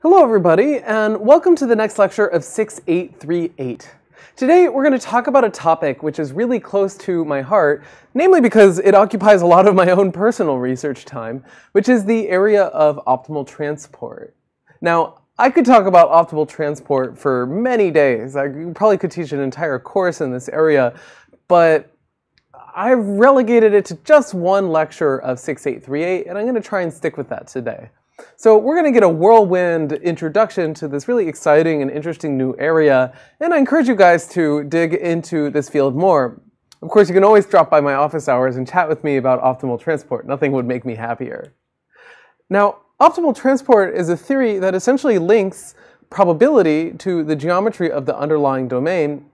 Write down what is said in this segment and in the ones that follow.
Hello everybody, and welcome to the next lecture of 6838. Today we're going to talk about a topic which is really close to my heart, namely because it occupies a lot of my own personal research time, which is the area of optimal transport. Now, I could talk about optimal transport for many days. I probably could teach an entire course in this area, but I've relegated it to just one lecture of 6838, and I'm going to try and stick with that today. So we're going to get a whirlwind introduction to this really exciting and interesting new area, and I encourage you guys to dig into this field more. Of course, you can always drop by my office hours and chat with me about optimal transport. Nothing would make me happier. Now, optimal transport is a theory that essentially links probability to the geometry of the underlying domain.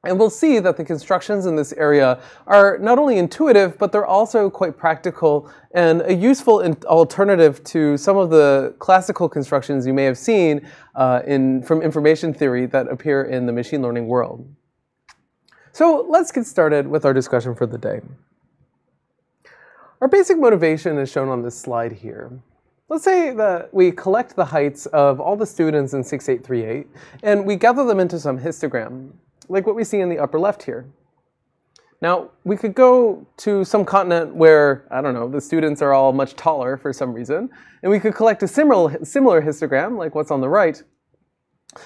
And we'll see that the constructions in this area are not only intuitive, but they're also quite practical and a useful alternative to some of the classical constructions you may have seen from information theory that appear in the machine learning world. So let's get started with our discussion for the day. Our basic motivation is shown on this slide here. Let's say that we collect the heights of all the students in 6838, and we gather them into some histogram, like what we see in the upper left here. Now, we could go to some continent where, I don't know, the students are all much taller for some reason, and we could collect a similar histogram, like what's on the right,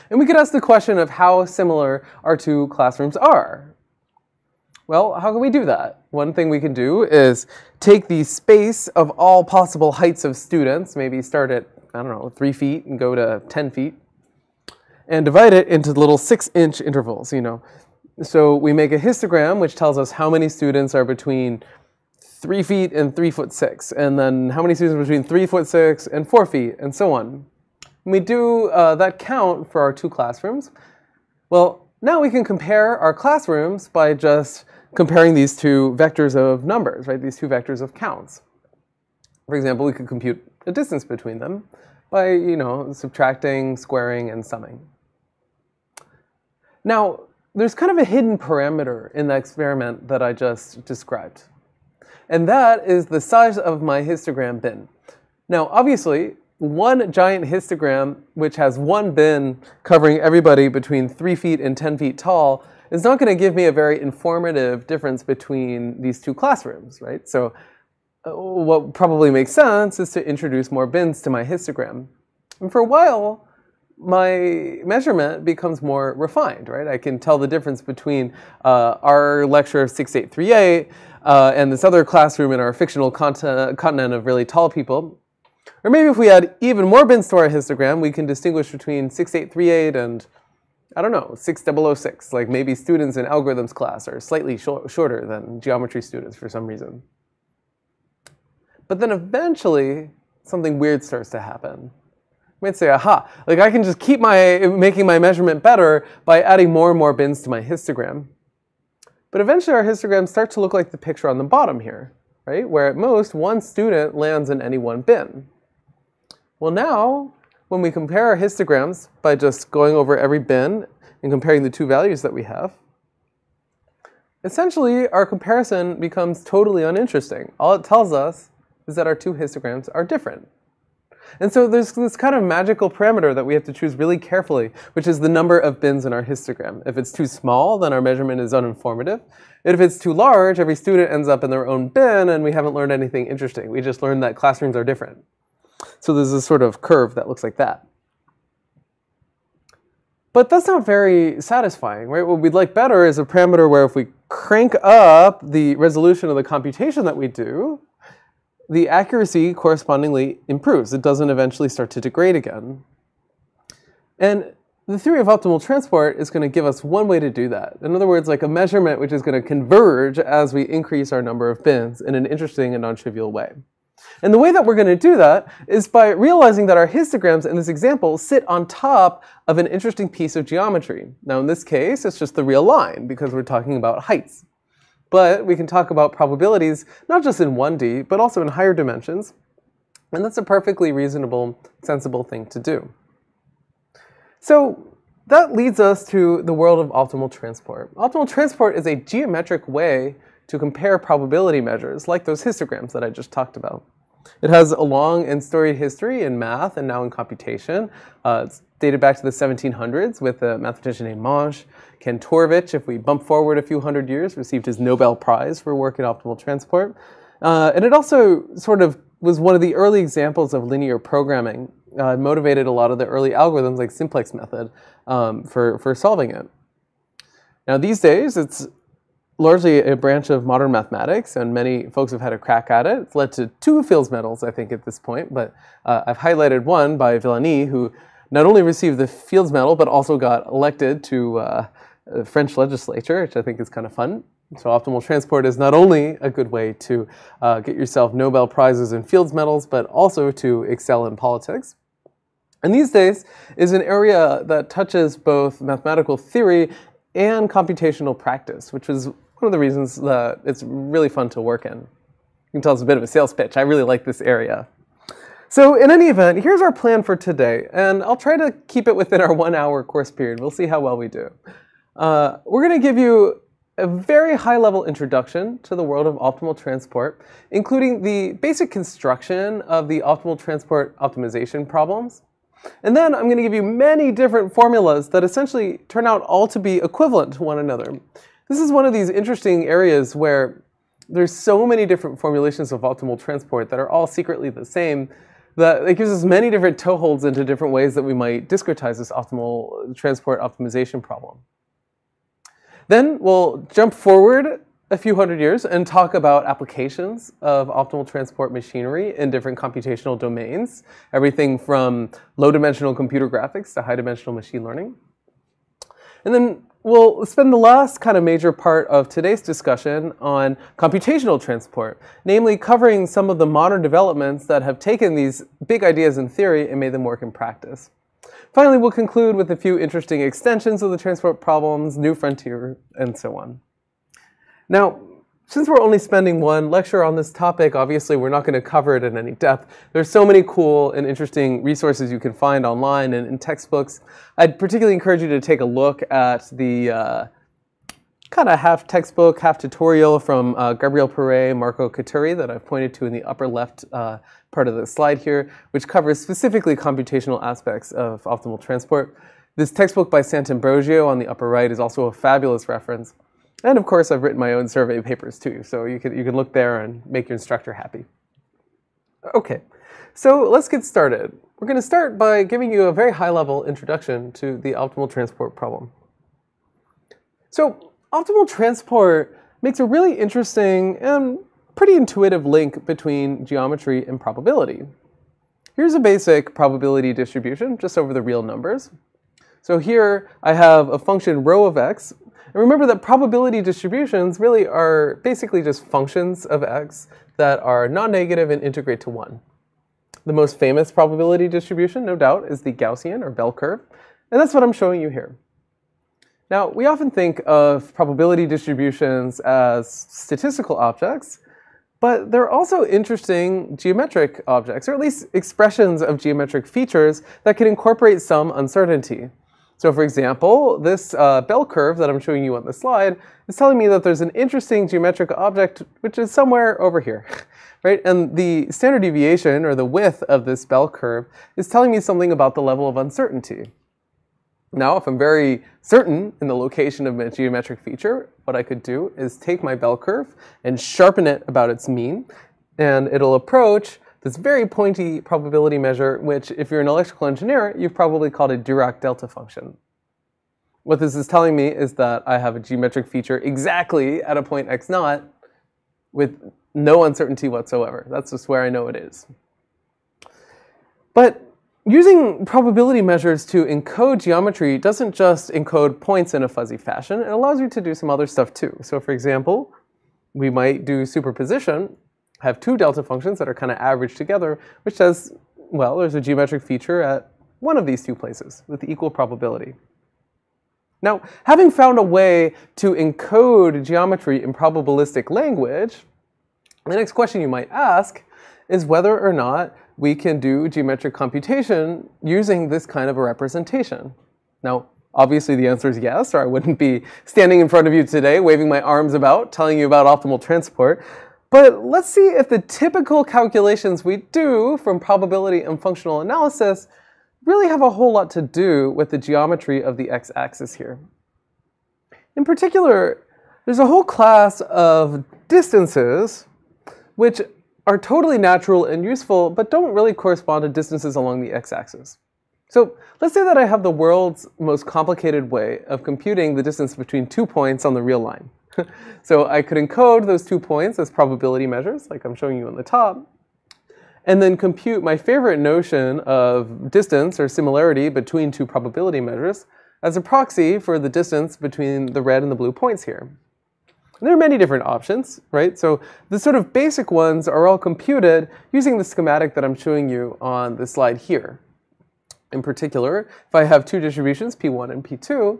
and we could ask the question of how similar our two classrooms are. Well, how can we do that? One thing we can do is take the space of all possible heights of students, maybe start at, I don't know, 3 feet and go to 10 feet, and divide it into little 6-inch intervals, So we make a histogram which tells us how many students are between 3 feet and 3'6", and then how many students are between 3'6" and 4 feet, and so on. When we do that count for our two classrooms, well, now we can compare our classrooms by just comparing these two vectors of numbers, right? These two vectors of counts. For example, we could compute a distance between them by, subtracting, squaring, and summing. Now, there's kind of a hidden parameter in the experiment that I just described, and that is the size of my histogram bin. Now, obviously, one giant histogram, which has one bin covering everybody between 3 feet and 10 feet tall, is not going to give me a very informative difference between these two classrooms, right? So what probably makes sense is to introduce more bins to my histogram. And for a while, my measurement becomes more refined, right? I can tell the difference between our lecture of 6838 and this other classroom in our fictional continent of really tall people. Or maybe if we add even more bins to our histogram, we can distinguish between 6838 and, I don't know, 6006. Like maybe students in algorithms class are slightly shorter than geometry students for some reason. But then eventually, something weird starts to happen. You might say, aha, like I can just keep making my measurement better by adding more and more bins to my histogram. But eventually our histograms start to look like the picture on the bottom here, right? Where at most one student lands in any one bin. Well now, when we compare our histograms by just going over every bin and comparing the two values that we have, essentially our comparison becomes totally uninteresting. All it tells us is that our two histograms are different. And so there's this kind of magical parameter that we have to choose really carefully, which is the number of bins in our histogram. If it's too small, then our measurement is uninformative. And if it's too large, every student ends up in their own bin, and we haven't learned anything interesting. We just learned that classrooms are different. So there's this sort of curve that looks like that. But that's not very satisfying, right? What we'd like better is a parameter where if we crank up the resolution of the computation that we do, the accuracy correspondingly improves. It doesn't eventually start to degrade again. And the theory of optimal transport is going to give us one way to do that. In other words, like a measurement which is going to converge as we increase our number of bins in an interesting and non-trivial way. And the way that we're going to do that is by realizing that our histograms in this example sit on top of an interesting piece of geometry. Now in this case, it's just the real line because we're talking about heights. But we can talk about probabilities, not just in 1D, but also in higher dimensions. And that's a perfectly reasonable, sensible thing to do. So that leads us to the world of optimal transport. Optimal transport is a geometric way to compare probability measures, like those histograms that I just talked about. It has a long and storied history in math and now in computation. It's dated back to the 1700s with a mathematician named Monge. Kantorovich, if we bump forward a few hundred years, received his Nobel Prize for work in optimal transport. And it also sort of was one of the early examples of linear programming. It motivated a lot of the early algorithms like simplex method for solving it. Now these days, it's largely a branch of modern mathematics, and many folks have had a crack at it. It's led to 2 Fields Medals, I think, at this point, but I've highlighted one by Villani, who not only received the Fields Medal, but also got elected to the French legislature, which I think is kind of fun. So optimal transport is not only a good way to get yourself Nobel Prizes and Fields Medals, but also to excel in politics. And these days is an area that touches both mathematical theory and computational practice, which is one of the reasons that it's really fun to work in. You can tell it's a bit of a sales pitch. I really like this area. So in any event, here's our plan for today, and I'll try to keep it within our 1-hour course period. We'll see how well we do. We're going to give you a very high-level introduction to the world of optimal transport, including the basic construction of the optimal transport optimization problems. And then I'm going to give you many different formulas that essentially turn out all to be equivalent to one another. This is one of these interesting areas where there's so many different formulations of optimal transport that are all secretly the same, that it gives us many different toeholds into different ways that we might discretize this optimal transport optimization problem. Then we'll jump forward a few hundred years and talk about applications of optimal transport machinery in different computational domains, everything from low-dimensional computer graphics to high-dimensional machine learning. And then we'll spend the last kind of major part of today's discussion on computational transport, namely covering some of the modern developments that have taken these big ideas in theory and made them work in practice. Finally, we'll conclude with a few interesting extensions of the transport problems, new frontier, and so on. Now, since we're only spending one lecture on this topic, obviously we're not going to cover it in any depth. There's so many cool and interesting resources you can find online and in textbooks. I'd particularly encourage you to take a look at the kind of half textbook, half tutorial from Gabriel Perret, Marco Caturi that I've pointed to in the upper left part of the slide here, which covers specifically computational aspects of optimal transport. This textbook by Sant'Ambrogio on the upper right is also a fabulous reference. And of course, I've written my own survey papers too, so you can look there and make your instructor happy. Okay, so let's get started. We're going to start by giving you a very high-level introduction to the optimal transport problem. So optimal transport makes a really interesting and pretty intuitive link between geometry and probability. Here's a basic probability distribution just over the real numbers. So here I have a function rho of x. And remember that probability distributions really are basically just functions of x that are non-negative and integrate to 1. The most famous probability distribution, no doubt, is the Gaussian or bell curve. And that's what I'm showing you here. Now, we often think of probability distributions as statistical objects, but they're also interesting geometric objects, or at least expressions of geometric features that can incorporate some uncertainty. So for example, this bell curve that I'm showing you on the slide is telling me that there's an interesting geometric object which is somewhere over here, right? And the standard deviation, or the width of this bell curve, is telling me something about the level of uncertainty. Now, if I'm very certain in the location of a geometric feature, what I could do is take my bell curve and sharpen it about its mean, and it'll approach this very pointy probability measure, which if you're an electrical engineer, you've probably called a Dirac delta function. What this is telling me is that I have a geometric feature exactly at a point x naught with no uncertainty whatsoever. That's just where I know it is. But using probability measures to encode geometry doesn't just encode points in a fuzzy fashion. It allows you to do some other stuff too. So for example, we might do superposition, have two delta functions that are kind of averaged together, which says, well, there's a geometric feature at one of these two places with equal probability. Now, having found a way to encode geometry in probabilistic language, the next question you might ask is whether or not we can do geometric computation using this kind of a representation. Now, obviously the answer is yes, or I wouldn't be standing in front of you today waving my arms about, telling you about optimal transport. But let's see if the typical calculations we do from probability and functional analysis really have a whole lot to do with the geometry of the x-axis here. In particular, there's a whole class of distances which are totally natural and useful, but don't really correspond to distances along the x-axis. So let's say that I have the world's most complicated way of computing the distance between 2 points on the real line. So I could encode those 2 points as probability measures, like I'm showing you on the top, and then compute my favorite notion of distance or similarity between 2 probability measures as a proxy for the distance between the red and the blue points here. And there are many different options, right? So the sort of basic ones are all computed using the schematic that I'm showing you on the slide here. In particular, if I have 2 distributions, P1 and P2,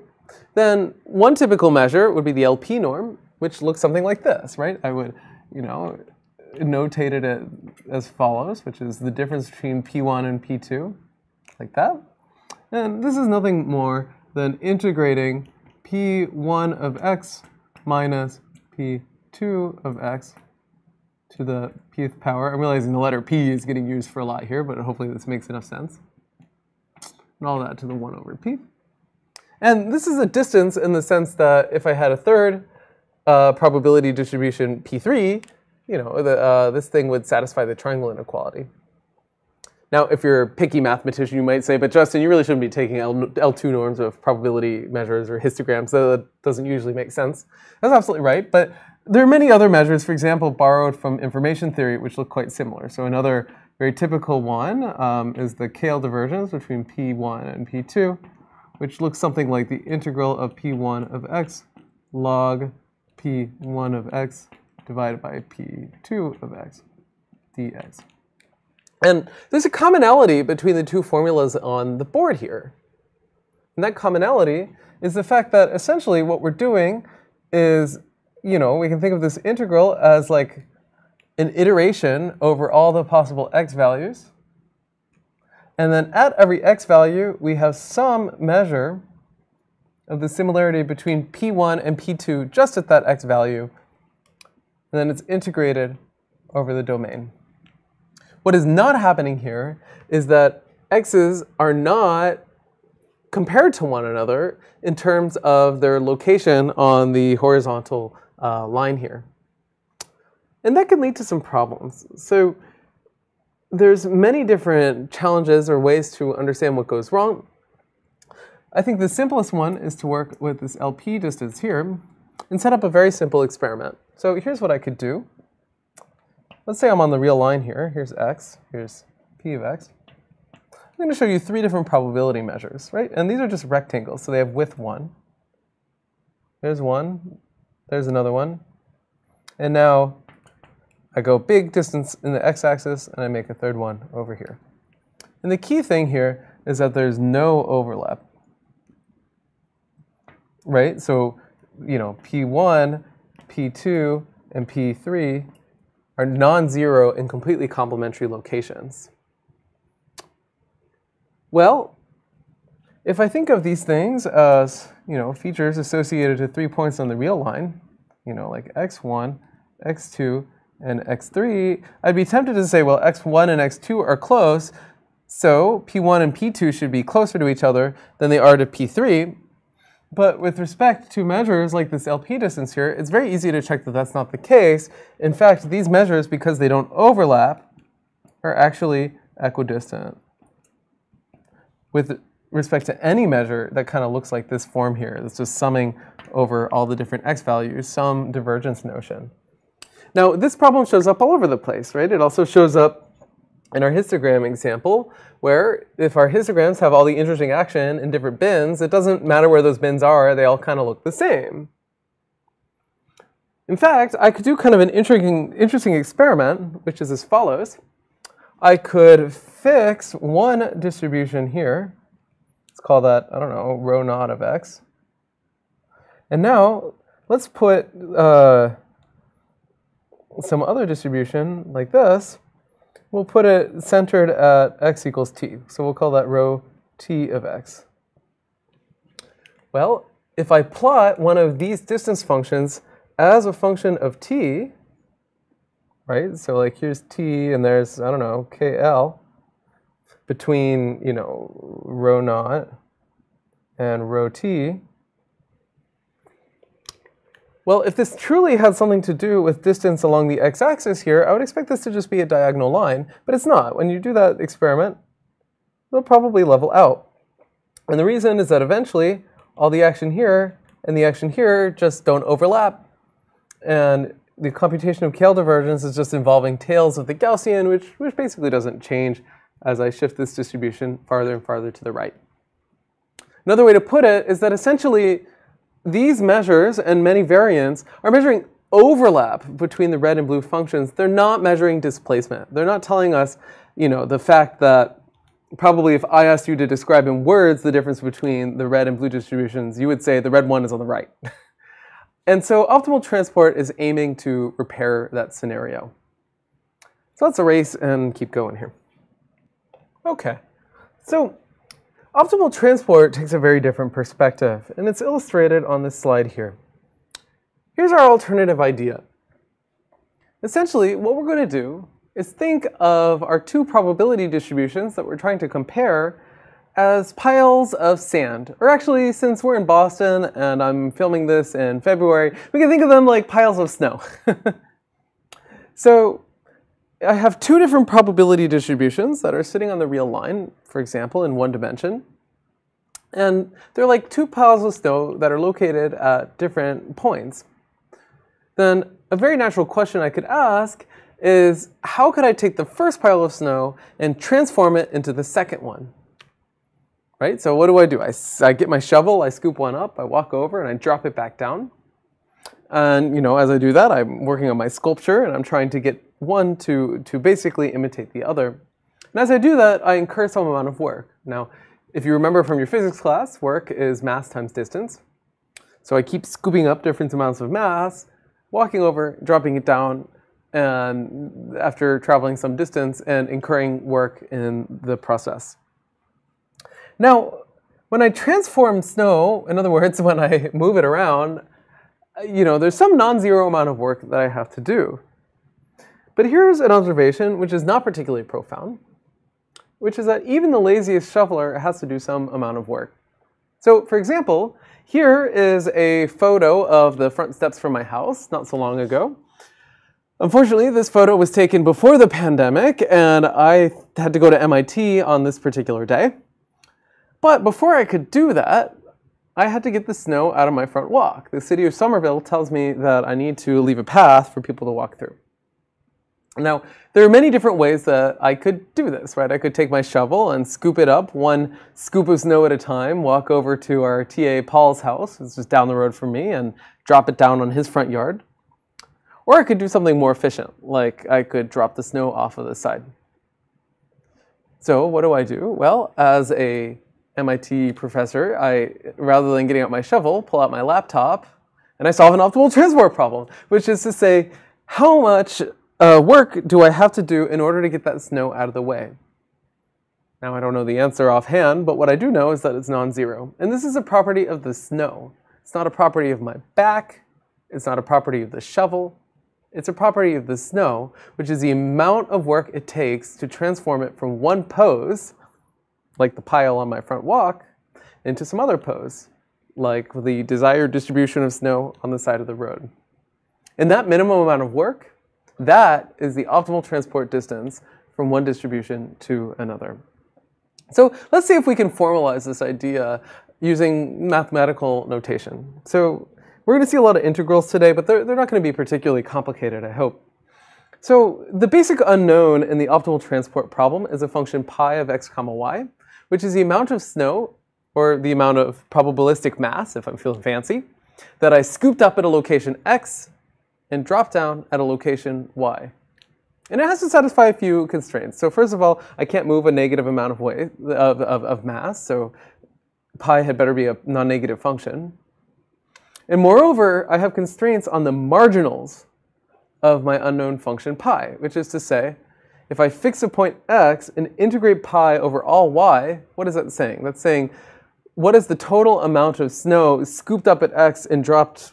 then one typical measure would be the LP norm, which looks something like this, right? I would, notate it as follows, which is the difference between P1 and P2, like that. And this is nothing more than integrating P1 of x minus P2 of x to the pth power. I'm realizing the letter P is getting used for a lot here, but hopefully this makes enough sense. And all that to the 1 over P. And this is a distance in the sense that if I had a third probability distribution P3, this thing would satisfy the triangle inequality. Now, if you're a picky mathematician, you might say, but Justin, you really shouldn't be taking L2 norms of probability measures or histograms. That doesn't usually make sense. That's absolutely right. But there are many other measures, for example, borrowed from information theory, which look quite similar. So another very typical one is the KL divergence between P1 and P2, which looks something like the integral of P1 of x log P1 of x divided by P2 of x dx. And there's a commonality between the 2 formulas on the board here. And that commonality is the fact that essentially what we're doing is, we can think of this integral as like an iteration over all the possible x values. And then at every x value, we have some measure of the similarity between P1 and P2 just at that x value. And then it's integrated over the domain. What is not happening here is that x's are not compared to one another in terms of their location on the horizontal line here. And that can lead to some problems. So there's many different challenges or ways to understand what goes wrong. I think the simplest one is to work with this LP distance here and set up a very simple experiment. So here's what I could do. Let's say I'm on the real line here. Here's x, here's p of x. I'm going to show you 3 different probability measures, right? And these are just rectangles, so they have width 1. There's one, there's another one. And now I go big distance in the x-axis, and I make a third one over here. And the key thing here is that there's no overlap, right? So, P1, P2, and P3 are non-zero and completely complementary locations. Well, if I think of these things as, features associated to 3 points on the real line, like x1, x2, and x3, I'd be tempted to say, well, x1 and x2 are close, so P1 and P2 should be closer to each other than they are to P3. But with respect to measures like this LP distance here, it's very easy to check that that's not the case. In fact, these measures, because they don't overlap, are actually equidistant with respect to any measure that kind of looks like this form here. It's just summing over all the different x values, some divergence notion. Now, this problem shows up all over the place, right? It also shows up in our histogram example, where if our histograms have all the interesting action in different bins, it doesn't matter where those bins are, they all kind of look the same. In fact, I could do kind of an interesting experiment, which is as follows. I could fix one distribution here. Let's call that, I don't know, rho naught of x. And now, let's put some other distribution like this. We'll put it centered at x equals t. So we'll call that rho t of x. Well, if I plot one of these distance functions as a function of t, right? So like here's T and there's, I don't know, KL between, you know, rho naught and rho T. Well, if this truly had something to do with distance along the x-axis here, I would expect this to just be a diagonal line, but it's not. When you do that experiment, it'll probably level out. And the reason is that eventually all the action here and the action here just don't overlap. And the computation of KL divergence is just involving tails of the Gaussian, which basically doesn't change as I shift this distribution farther and farther to the right. Another way to put it is that essentially these measures and many variants are measuring overlap between the red and blue functions. They're not measuring displacement. They're not telling us, you know, the fact that probably if I asked you to describe in words the difference between the red and blue distributions, you would say the red one is on the right. And so optimal transport is aiming to repair that scenario. So let's erase and keep going here. Okay, so optimal transport takes a very different perspective, and it's illustrated on this slide here. Here's our alternative idea. Essentially, what we're going to do is think of our two probability distributions that we're trying to compare as piles of sand. Or actually, since we're in Boston and I'm filming this in February, we can think of them like piles of snow. So I have two different probability distributions that are sitting on the real line, for example, in one dimension. And they're like two piles of snow that are located at different points. Then a very natural question I could ask is, how could I take the first pile of snow and transform it into the second one? Right? So what do? I get my shovel, I scoop one up, I walk over, and I drop it back down. And, you know, as I do that, I'm working on my sculpture, and I'm trying to get one to basically imitate the other. And as I do that, I incur some amount of work. Now, if you remember from your physics class, work is mass times distance. So I keep scooping up different amounts of mass, walking over, dropping it down, and after traveling some distance and incurring work in the process. Now, when I transform snow, in other words, when I move it around, you know, there's some non-zero amount of work that I have to do. But here's an observation which is not particularly profound, which is that even the laziest shoveler has to do some amount of work. So, for example, here is a photo of the front steps from my house not so long ago. Unfortunately, this photo was taken before the pandemic, and I had to go to MIT on this particular day. But before I could do that, I had to get the snow out of my front walk. The city of Somerville tells me that I need to leave a path for people to walk through. Now, there are many different ways that I could do this, right? I could take my shovel and scoop it up, one scoop of snow at a time, walk over to our TA Paul's house, it's just down the road from me, and drop it down on his front yard. Or I could do something more efficient, like I could drop the snow off of the side. So what do? Well, as a MIT professor, rather than getting out my shovel, pull out my laptop, and I solve an optimal transport problem, which is to say, how much work do I have to do in order to get that snow out of the way? Now, I don't know the answer offhand, but what I do know is that it's non-zero. And this is a property of the snow. It's not a property of my back. It's not a property of the shovel. It's a property of the snow, which is the amount of work it takes to transform it from one pose, like the pile on my front walk, into some other pose, like the desired distribution of snow on the side of the road. And that minimum amount of work, that is the optimal transport distance from one distribution to another. So let's see if we can formalize this idea using mathematical notation. So we're going to see a lot of integrals today, but they're not going to be particularly complicated, I hope. So the basic unknown in the optimal transport problem is a function pi of x comma y, which is the amount of snow, or the amount of probabilistic mass, if I'm feeling fancy, that I scooped up at a location x and dropped down at a location y. And it has to satisfy a few constraints. So first of all, I can't move a negative amount of weight of mass, so pi had better be a non-negative function. And moreover, I have constraints on the marginals of my unknown function pi, which is to say, if I fix a point x and integrate pi over all y, what is that saying? That's saying, what is the total amount of snow scooped up at x and dropped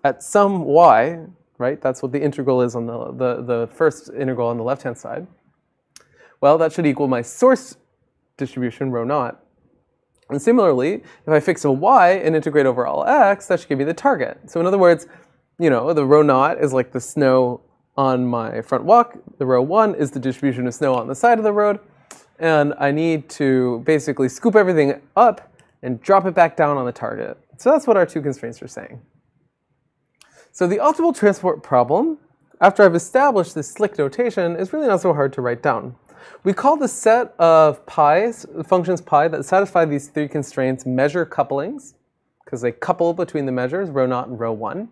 at some y, right? That's what the integral is on the first integral on the left-hand side. Well, that should equal my source distribution, rho naught. And similarly, if I fix a y and integrate over all x, that should give me the target. So in other words, you know, the rho naught is like the snow on my front walk. The rho 1 is the distribution of snow on the side of the road. And I need to basically scoop everything up and drop it back down on the target. So that's what our two constraints are saying. So the optimal transport problem, after I've established this slick notation, is really not so hard to write down. We call the set of pi's, functions pi, that satisfy these three constraints measure couplings, because they couple between the measures, rho naught and rho 1.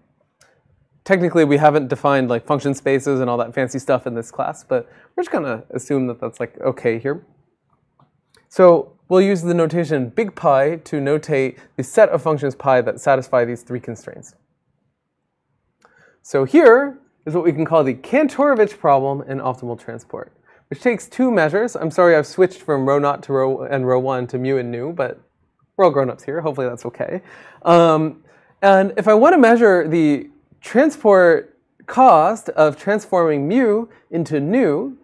Technically, we haven't defined like function spaces and all that fancy stuff in this class, but we're just going to assume that that's like okay here. So we'll use the notation big pi to notate the set of functions pi that satisfy these three constraints. So here is what we can call the Kantorovich problem in optimal transport, which takes two measures. I'm sorry I've switched from rho naught to rho 1 to mu and nu, but we're all grown-ups here. Hopefully that's okay. And if I want to measure the transport cost of transforming mu into nu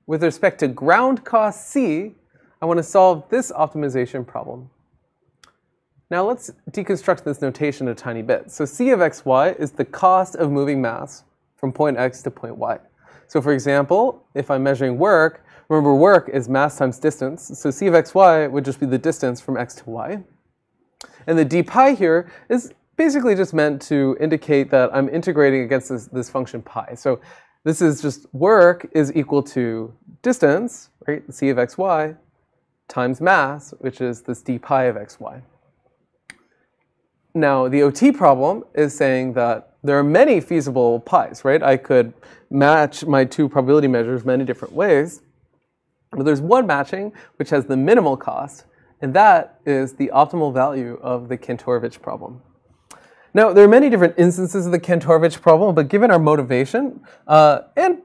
with respect to ground cost c, I want to solve this optimization problem. Now let's deconstruct this notation a tiny bit. So c of xy is the cost of moving mass from point x to point y. So for example, if I'm measuring work, remember work is mass times distance. So c of xy would just be the distance from x to y. And the d pi here is basically just meant to indicate that I'm integrating against this function pi. So this is just work is equal to distance, right, c of xy, times mass, which is this d pi of xy. Now, the OT problem is saying that there are many feasible pi's, right? I could match my two probability measures many different ways, but there's one matching which has the minimal cost, and that is the optimal value of the Kantorovich problem. Now, there are many different instances of the Kantorovich problem, but given our motivation and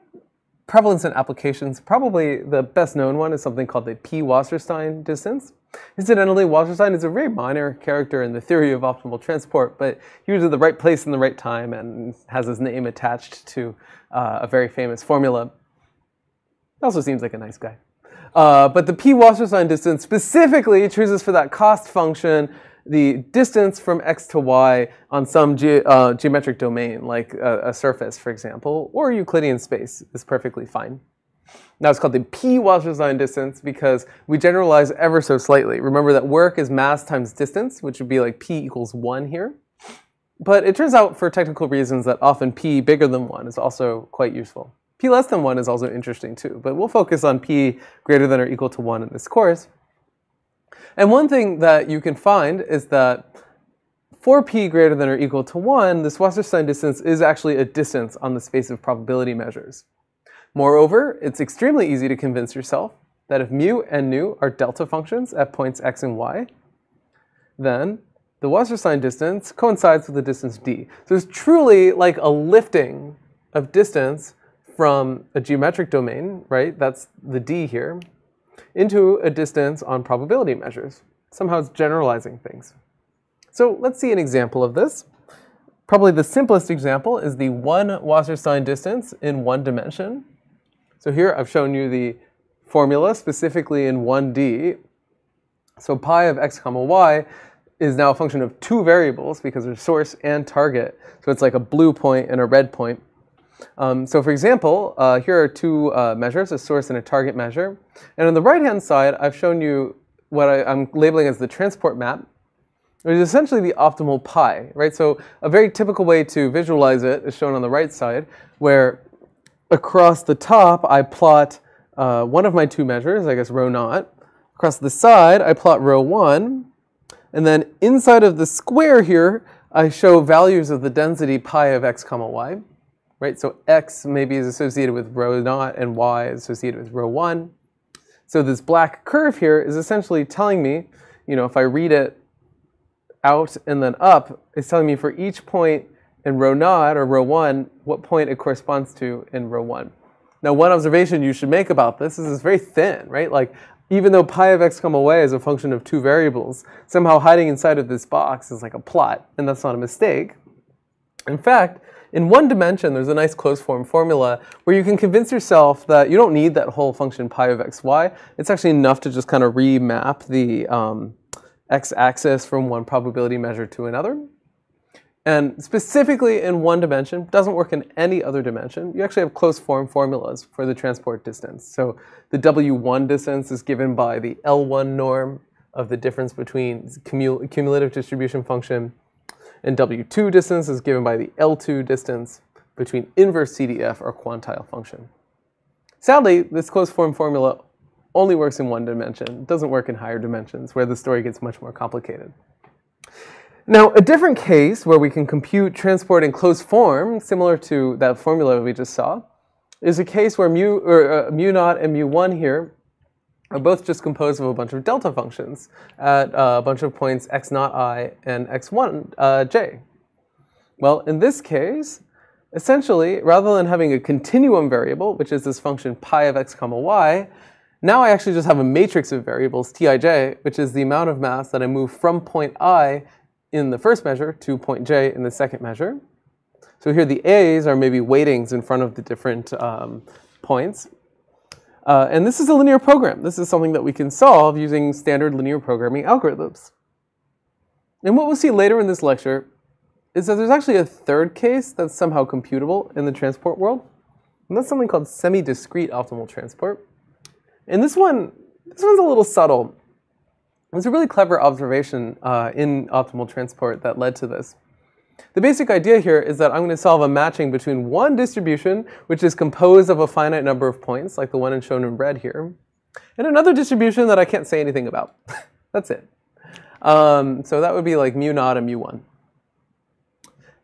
prevalence in applications, probably the best known one is something called the p-Wasserstein distance. Incidentally, Wasserstein is a very minor character in the theory of optimal transport, but he was at the right place in the right time and has his name attached to a very famous formula. He also seems like a nice guy. But the p-Wasserstein distance specifically chooses for that cost function the distance from x to y on some geometric domain, like a surface, for example, or Euclidean space is perfectly fine. Now it's called the p-Wasserstein distance because we generalize ever so slightly. Remember that work is mass times distance, which would be like p equals 1 here. But it turns out for technical reasons that often p bigger than 1 is also quite useful. P less than 1 is also interesting too, but we'll focus on p greater than or equal to 1 in this course. And one thing that you can find is that for p greater than or equal to 1, this Wasserstein distance is actually a distance on the space of probability measures. Moreover, it's extremely easy to convince yourself that if mu and nu are delta functions at points x and y, then the Wasserstein distance coincides with the distance d. So it's truly like a lifting of distance from a geometric domain, right? That's the d here, into a distance on probability measures. Somehow it's generalizing things. So let's see an example of this. Probably the simplest example is the 1 Wasserstein distance in 1 dimension. So here I've shown you the formula specifically in 1D. So pi of x comma y is now a function of two variables because there's source and target. So it's like a blue point and a red point. So for example, here are two measures, a source and a target measure. And on the right-hand side, I've shown you what I'm labeling as the transport map, which is essentially the optimal pi, right? So a very typical way to visualize it is shown on the right side, where across the top, I plot one of my two measures, I guess rho naught. Across the side, I plot rho 1. And then inside of the square here, I show values of the density pi of x comma y. Right? So x maybe is associated with rho naught and y is associated with rho 1. So this black curve here is essentially telling me, you know, if I read it out and then up, it's telling me for each point in rho naught or rho 1, what point it corresponds to in rho 1. Now, one observation you should make about this is it's very thin, right? Like, even though pi of x comma y is a function of two variables, somehow hiding inside of this box is like a plot, and that's not a mistake. In fact, In one dimension, there's a nice closed-form formula where you can convince yourself that you don't need that whole function pi of xy. It's actually enough to just kind of remap the x-axis from one probability measure to another. And specifically in one dimension, doesn't work in any other dimension. You actually have closed-form formulas for the transport distance. So the W1 distance is given by the L1 norm of the difference between cumulative distribution function, and W2 distance is given by the L2 distance between inverse CDF or quantile function. Sadly, this closed-form formula only works in one dimension. It doesn't work in higher dimensions, where the story gets much more complicated. Now, a different case where we can compute transport in closed form, similar to that formula we just saw, is a case where mu naught and mu1 here are both just composed of a bunch of delta functions at a bunch of points x naught I and x1 j. Well, in this case, essentially, rather than having a continuum variable, which is this function pi of x comma y, now I actually just have a matrix of variables, Tij, which is the amount of mass that I move from point I in the first measure to point j in the second measure. So here the a's are maybe weightings in front of the different points. And this is a linear program. This is something that we can solve using standard linear programming algorithms. And what we'll see later in this lecture is that there's actually a third case that's somehow computable in the transport world. And that's something called semi-discrete optimal transport. And this one's a little subtle. There's a really clever observation in optimal transport that led to this. The basic idea here is that I'm going to solve a matching between one distribution, which is composed of a finite number of points, like the one shown in red here, and another distribution that I can't say anything about. That's it. So that would be like mu naught and mu1.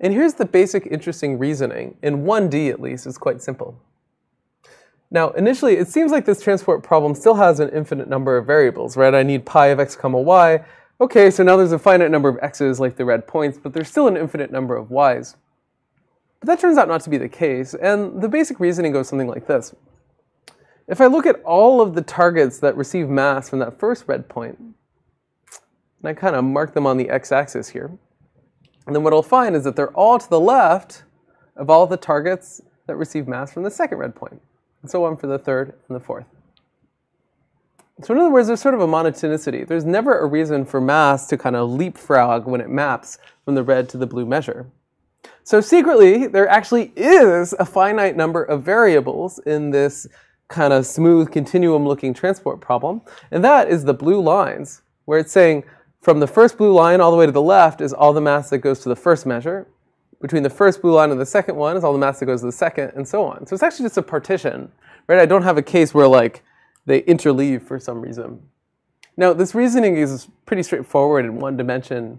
And here's the basic interesting reasoning. In 1D, at least, it's quite simple. Now, initially, it seems like this transport problem still has an infinite number of variables, right? I need pi of x comma y. Okay, so now there's a finite number of x's like the red points, but there's still an infinite number of y's. But that turns out not to be the case, and the basic reasoning goes something like this. If I look at all of the targets that receive mass from that first red point, and I kind of mark them on the x-axis here, and then what I'll find is that they're all to the left of all the targets that receive mass from the second red point, and so on for the third and the fourth. So in other words, there's sort of a monotonicity. There's never a reason for mass to kind of leapfrog when it maps from the red to the blue measure. So secretly, there actually is a finite number of variables in this kind of smooth continuum-looking transport problem, and that is the blue lines, where it's saying from the first blue line all the way to the left is all the mass that goes to the first measure. Between the first blue line and the second one is all the mass that goes to the second, and so on. So it's actually just a partition, right? I don't have a case where like they interleave for some reason. Now, this reasoning is pretty straightforward in one dimension.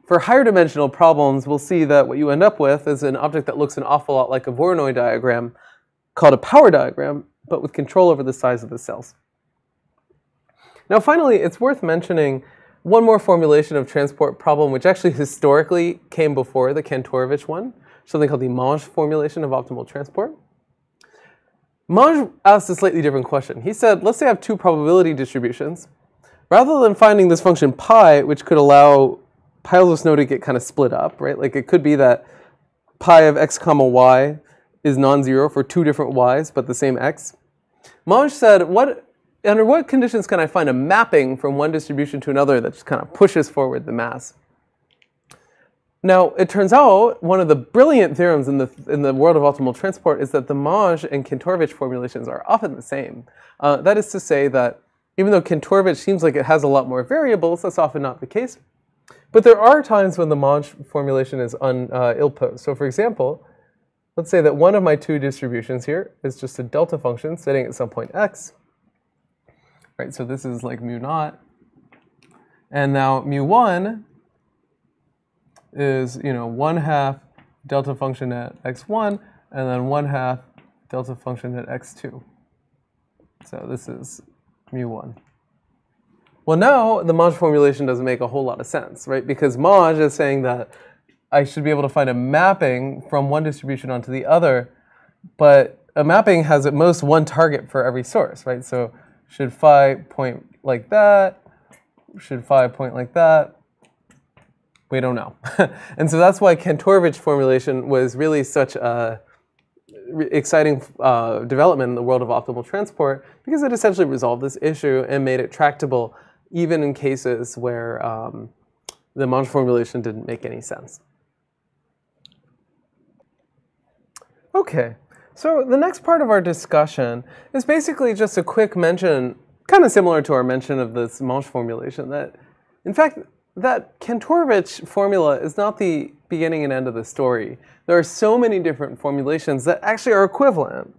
For higher dimensional problems, we'll see that what you end up with is an object that looks an awful lot like a Voronoi diagram called a power diagram, but with control over the size of the cells. Now, finally, it's worth mentioning one more formulation of transport problem, which actually historically came before the Kantorovich one, something called the Monge formulation of optimal transport. Monge asked a slightly different question. He said, let's say I have two probability distributions. Rather than finding this function pi, which could allow piles of snow to get kind of split up, right? Like it could be that pi of x comma y is non-zero for two different y's, but the same x. Monge said, under what conditions can I find a mapping from one distribution to another that just kind of pushes forward the mass? Now, it turns out one of the brilliant theorems in the world of optimal transport is that the Monge and Kantorovich formulations are often the same. That is to say that even though Kantorovich seems like it has a lot more variables, that's often not the case. But there are times when the Monge formulation is ill-posed. So for example, let's say that one of my two distributions here is just a delta function sitting at some point x. Right, so this is like mu naught. And now mu1 is, 1/2 delta function at x1, and then 1/2 delta function at x2. So this is mu1. Well, now the Monge formulation doesn't make a whole lot of sense, right? Because Monge is saying that I should be able to find a mapping from one distribution onto the other, but a mapping has at most one target for every source, right? So should phi point like that, should phi point like that, We don't know. And so that's why Kantorovich formulation was really such a exciting development in the world of optimal transport, because it essentially resolved this issue and made it tractable even in cases where the Monge formulation didn't make any sense. Okay, so the next part of our discussion is basically just a quick mention, kind of similar to our mention of this Monge formulation, that in fact that Kantorovich formula is not the beginning and end of the story. There are so many different formulations that actually are equivalent.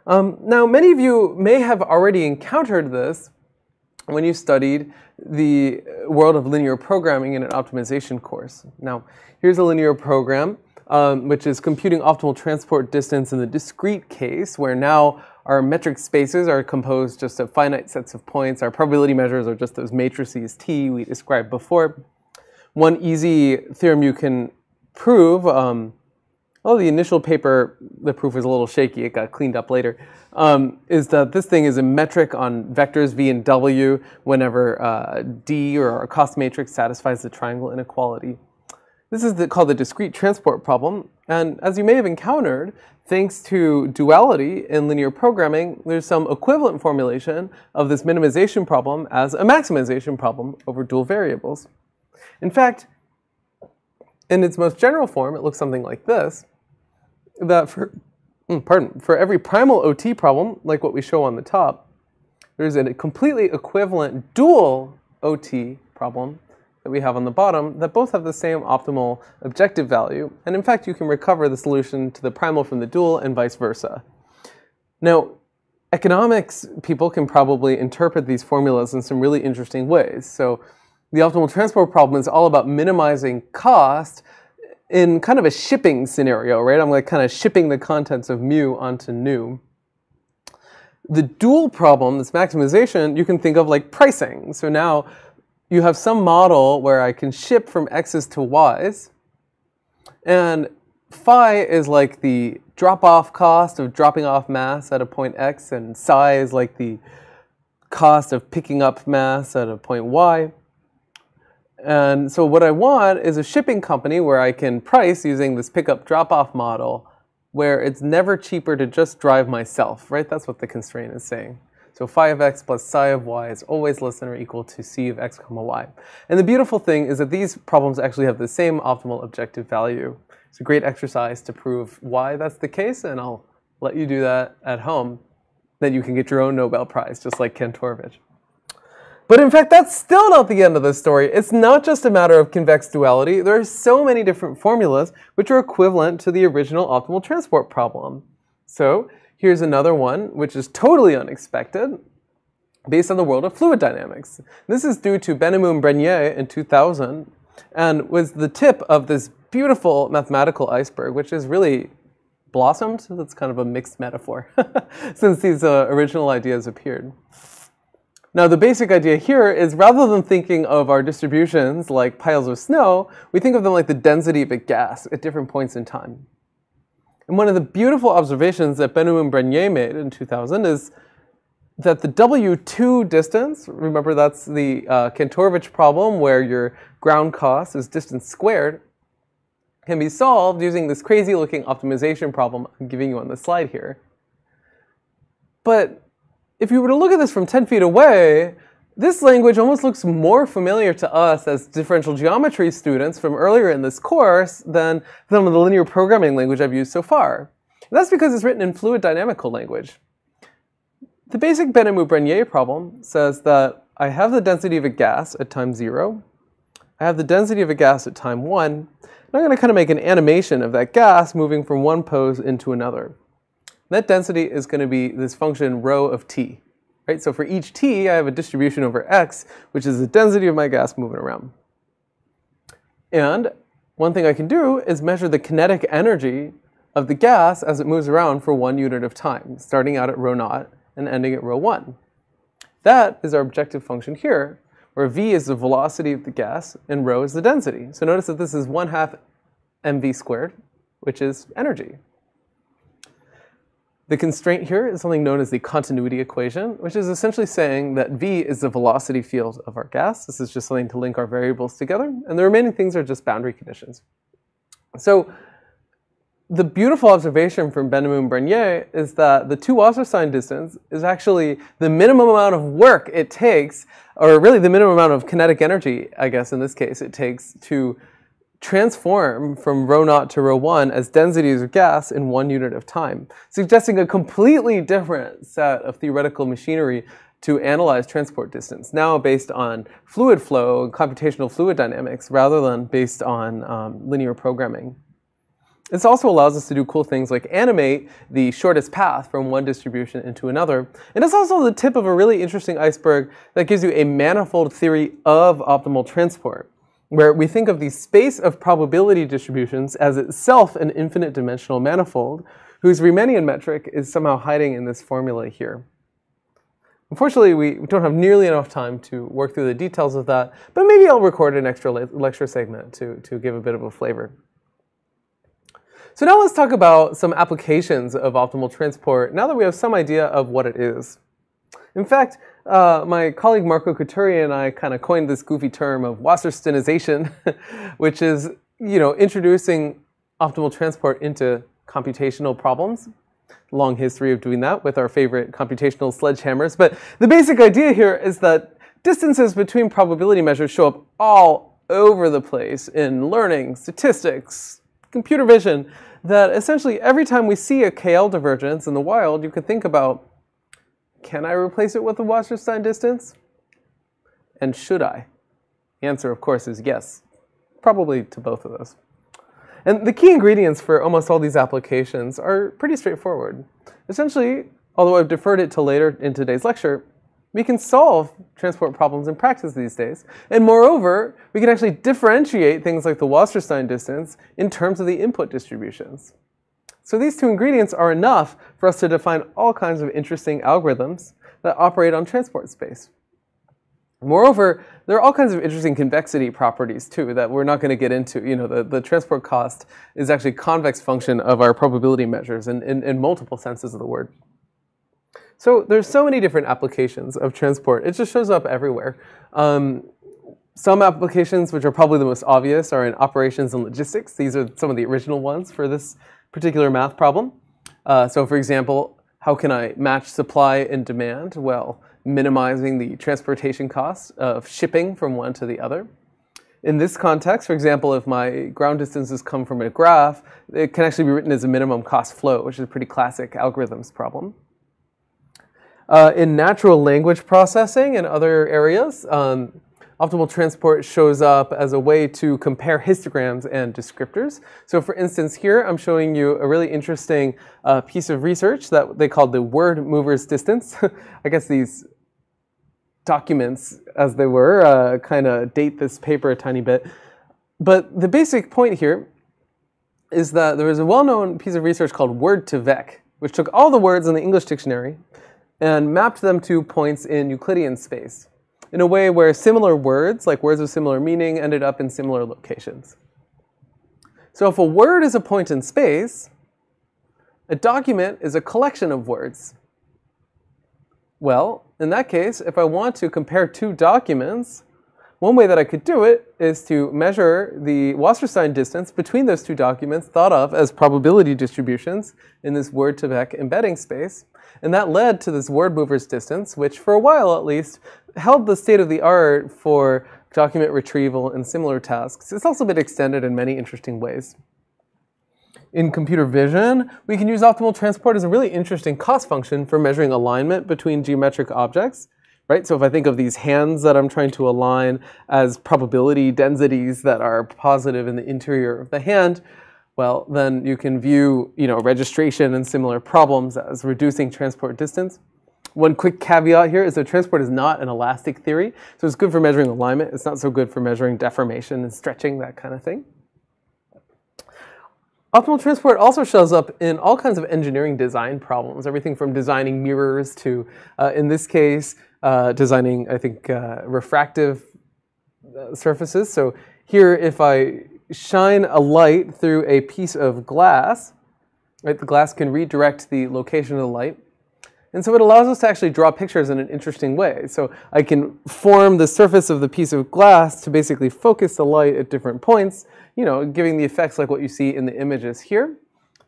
Now, many of you may have already encountered this when you studied the world of linear programming in an optimization course. Now, here's a linear program, which is computing optimal transport distance in the discrete case, where now our metric spaces are composed just of finite sets of points. Our probability measures are just those matrices T we described before. One easy theorem you can prove, the initial paper, the proof was a little shaky, it got cleaned up later, is that this thing is a metric on vectors V and W whenever D, or our cost matrix, satisfies the triangle inequality. This is called the discrete transport problem, and as you may have encountered, thanks to duality in linear programming, there's some equivalent formulation of this minimization problem as a maximization problem over dual variables. In fact, in its most general form, it looks something like this, that for every primal OT problem, like what we show on the top, there's a completely equivalent dual OT problem that we have on the bottom that both have the same optimal objective value. And in fact, you can recover the solution to the primal from the dual and vice versa. Now, economics people can probably interpret these formulas in some really interesting ways. So the optimal transport problem is all about minimizing cost in kind of a shipping scenario, right? I'm like kind of shipping the contents of mu onto nu. The dual problem, this maximization, you can think of like pricing. So now you have some model where I can ship from x's to y's, and phi is like the drop-off cost of dropping off mass at a point x, and psi is like the cost of picking up mass at a point y. And so what I want is a shipping company where I can price using this pickup drop-off model, where it's never cheaper to just drive myself, right? That's what the constraint is saying. So phi of x plus psi of y is always less than or equal to c of x comma y. And the beautiful thing is that these problems actually have the same optimal objective value. It's a great exercise to prove why that's the case, and I'll let you do that at home. Then you can get your own Nobel Prize, just like Kantorovich. But in fact, that's still not the end of the story. It's not just a matter of convex duality. There are so many different formulas which are equivalent to the original optimal transport problem. So here's another one, which is totally unexpected, based on the world of fluid dynamics. This is due to Benhamou and Brenier in 2000, and was the tip of this beautiful mathematical iceberg, which has really blossomed. That's kind of a mixed metaphor, since these original ideas appeared. Now, the basic idea here is, rather than thinking of our distributions like piles of snow, we think of them like the density of a gas at different points in time. And one of the beautiful observations that Benhamou and Brenier made in 2000 is that the W2 distance, remember that's the Kantorovich problem where your ground cost is distance squared, can be solved using this crazy looking optimization problem I'm giving you on the slide here. But if you were to look at this from 10 feet away, this language almost looks more familiar to us as differential geometry students from earlier in this course than some of the linear programming language I've used so far. And that's because it's written in fluid dynamical language. The basic Benhamou-Brenier problem says that I have the density of a gas at time 0, I have the density of a gas at time 1, and I'm going to kind of make an animation of that gas moving from one pose into another. That density is going to be this function rho of t. Right? So for each t, I have a distribution over x, which is the density of my gas moving around. And one thing I can do is measure the kinetic energy of the gas as it moves around for 1 unit of time, starting out at rho naught and ending at rho 1. That is our objective function here, where v is the velocity of the gas and rho is the density. So notice that this is 1/2 mv squared, which is energy. The constraint here is something known as the continuity equation, which is essentially saying that v is the velocity field of our gas. This is just something to link our variables together, and the remaining things are just boundary conditions. So the beautiful observation from Benjamin-Bernier is that the p-Wasserstein distance is actually the minimum amount of work it takes, or really the minimum amount of kinetic energy, I guess in this case, it takes to transform from rho naught to rho 1 as densities of gas in 1 unit of time, suggesting a completely different set of theoretical machinery to analyze transport distance, now based on fluid flow and computational fluid dynamics rather than based on linear programming. This also allows us to do cool things like animate the shortest path from one distribution into another. And it's also the tip of a really interesting iceberg that gives you a manifold theory of optimal transport, where we think of the space of probability distributions as itself an infinite dimensional manifold, whose Riemannian metric is somehow hiding in this formula here. Unfortunately, we don't have nearly enough time to work through the details of that, but maybe I'll record an extra lecture segment to give a bit of a flavor. So now let's talk about some applications of optimal transport now that we have some idea of what it is. In fact, my colleague Marco Couturier and I kind of coined this goofy term of Wassersteinization, which is, introducing optimal transport into computational problems. Long history of doing that with our favorite computational sledgehammers. But the basic idea here is that distances between probability measures show up all over the place in learning, statistics, computer vision, that essentially every time we see a KL divergence in the wild, you could think about, can I replace it with a Wasserstein distance? And should I? The answer, of course, is yes. Probably to both of those. And the key ingredients for almost all these applications are pretty straightforward. Essentially, although I've deferred it to later in today's lecture, we can solve transport problems in practice these days. And moreover, we can actually differentiate things like the Wasserstein distance in terms of the input distributions. So these two ingredients are enough for us to define all kinds of interesting algorithms that operate on transport space. Moreover, there are all kinds of interesting convexity properties too that we're not going to get into. The transport cost is actually a convex function of our probability measures in multiple senses of the word. So there's so many different applications of transport. It just shows up everywhere. Some applications, which are probably the most obvious, are in operations and logistics. These are some of the original ones for this particular math problem. So for example, how can I match supply and demand? Well, minimizing the transportation costs of shipping from one to the other. In this context, for example, if my ground distances come from a graph, it can actually be written as a minimum cost flow, which is a pretty classic algorithms problem. In natural language processing and other areas, optimal transport shows up as a way to compare histograms and descriptors. So for instance, here I'm showing you a really interesting piece of research that they called the word mover's distance. I guess these documents, as they were, kind of date this paper a tiny bit. But the basic point here is that there was a well-known piece of research called word2vec, which took all the words in the English dictionary and mapped them to points in Euclidean space in a way where similar words, like words of similar meaning, ended up in similar locations. So if a word is a point in space, a document is a collection of words. Well, in that case, if I want to compare two documents, one way that I could do it is to measure the Wasserstein distance between those two documents thought of as probability distributions in this word2vec embedding space. And that led to this word mover's distance, which for a while at least held the state of the art for document retrieval and similar tasks. It's also been extended in many interesting ways. In computer vision, we can use optimal transport as a really interesting cost function for measuring alignment between geometric objects. Right? So if I think of these hands that I'm trying to align as probability densities that are positive in the interior of the hand, well, then you can view, registration and similar problems as reducing transport distance. One quick caveat here is that transport is not an elastic theory, so it's good for measuring alignment. It's not so good for measuring deformation and stretching, that kind of thing. Optimal transport also shows up in all kinds of engineering design problems, everything from designing mirrors to, in this case, designing, I think, refractive surfaces. So here, if I shine a light through a piece of glass, Right? The glass can redirect the location of the light. And so it allows us to actually draw pictures in an interesting way. So I can form the surface of the piece of glass to basically focus the light at different points, giving the effects like what you see in the images here.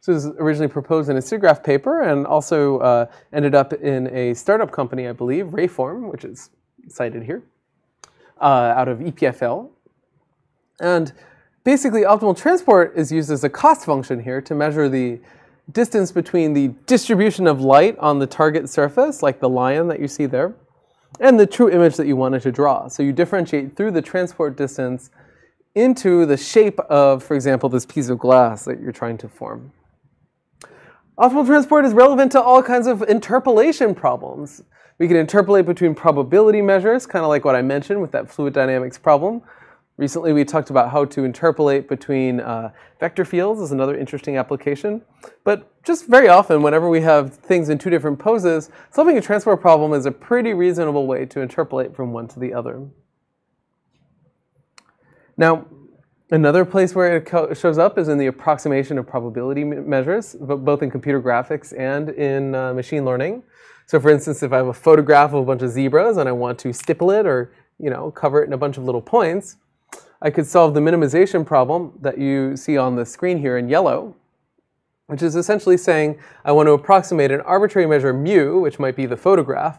So this was originally proposed in a SIGGRAPH paper and also ended up in a startup company, I believe, Rayform, which is cited here, out of EPFL. And basically, optimal transport is used as a cost function here to measure the distance between the distribution of light on the target surface, like the lion that you see there, and the true image that you wanted to draw. So you differentiate through the transport distance into the shape of, for example, this piece of glass that you're trying to form. Optimal transport is relevant to all kinds of interpolation problems. We can interpolate between probability measures, kind of like what I mentioned with that fluid dynamics problem. Recently, we talked about how to interpolate between vector fields is another interesting application. But just very often, whenever we have things in two different poses, solving a transport problem is a pretty reasonable way to interpolate from one to the other. Now, another place where it shows up is in the approximation of probability measures, both in computer graphics and in machine learning. So for instance, if I have a photograph of a bunch of zebras and I want to stipple it or cover it in a bunch of little points, I could solve the minimization problem that you see on the screen here in yellow, which is essentially saying I want to approximate an arbitrary measure mu, which might be the photograph,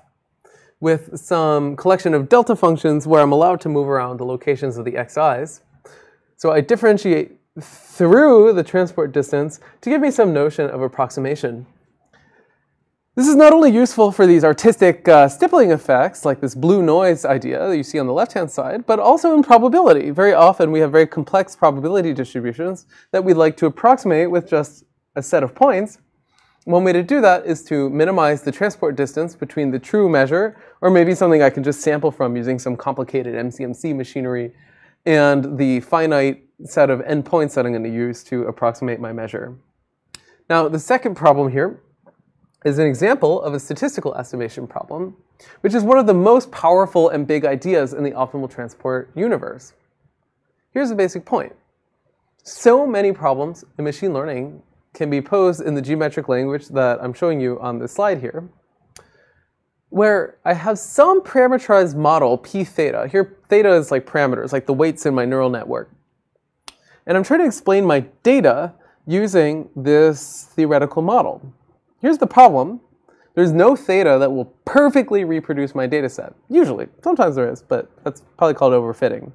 with some collection of delta functions where I'm allowed to move around the locations of the xi's. So I differentiate through the transport distance to give me some notion of approximation. This is not only useful for these artistic stippling effects, like this blue noise idea that you see on the left-hand side, but also in probability. Very often we have very complex probability distributions that we'd like to approximate with just a set of points. One way to do that is to minimize the transport distance between the true measure, or maybe something I can just sample from using some complicated MCMC machinery, and the finite set of endpoints that I'm going to use to approximate my measure. Now, the second problem here is an example of a statistical estimation problem, which is one of the most powerful and big ideas in the optimal transport universe. Here's the basic point. So many problems in machine learning can be posed in the geometric language that I'm showing you on this slide here, where I have some parameterized model, p theta. Here, theta is like parameters, like the weights in my neural network. And I'm trying to explain my data using this theoretical model. Here's the problem. There's no theta that will perfectly reproduce my data set. Usually. Sometimes there is, but that's probably called overfitting.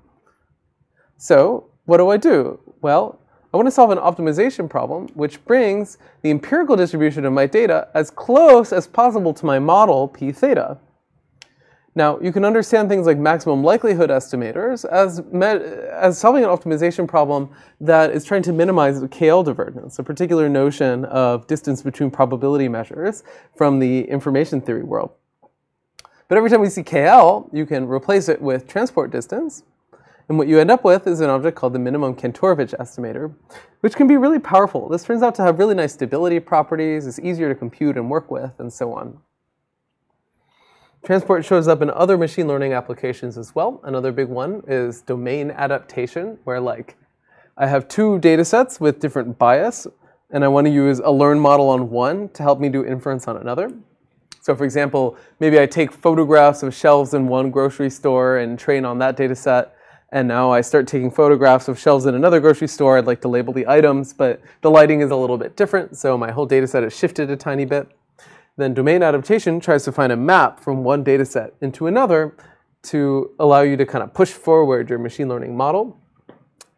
So what do? Well, I want to solve an optimization problem which brings the empirical distribution of my data as close as possible to my model, p theta. Now, you can understand things like maximum likelihood estimators as solving an optimization problem that is trying to minimize the KL divergence, a particular notion of distance between probability measures from the information theory world. But every time we see KL, you can replace it with transport distance. And what you end up with is an object called the minimum Kantorovich estimator, which can be really powerful. This turns out to have really nice stability properties, it's easier to compute and work with, and so on. Transport shows up in other machine learning applications as well. Another big one is domain adaptation, where I have two data sets with different bias, and I want to use a learned model on one to help me do inference on another. So for example, maybe I take photographs of shelves in one grocery store and train on that data set, and now I start taking photographs of shelves in another grocery store. I'd like to label the items, but the lighting is a little bit different, so my whole data set is shifted a tiny bit. Then domain adaptation tries to find a map from one data set into another to allow you to kind of push forward your machine learning model.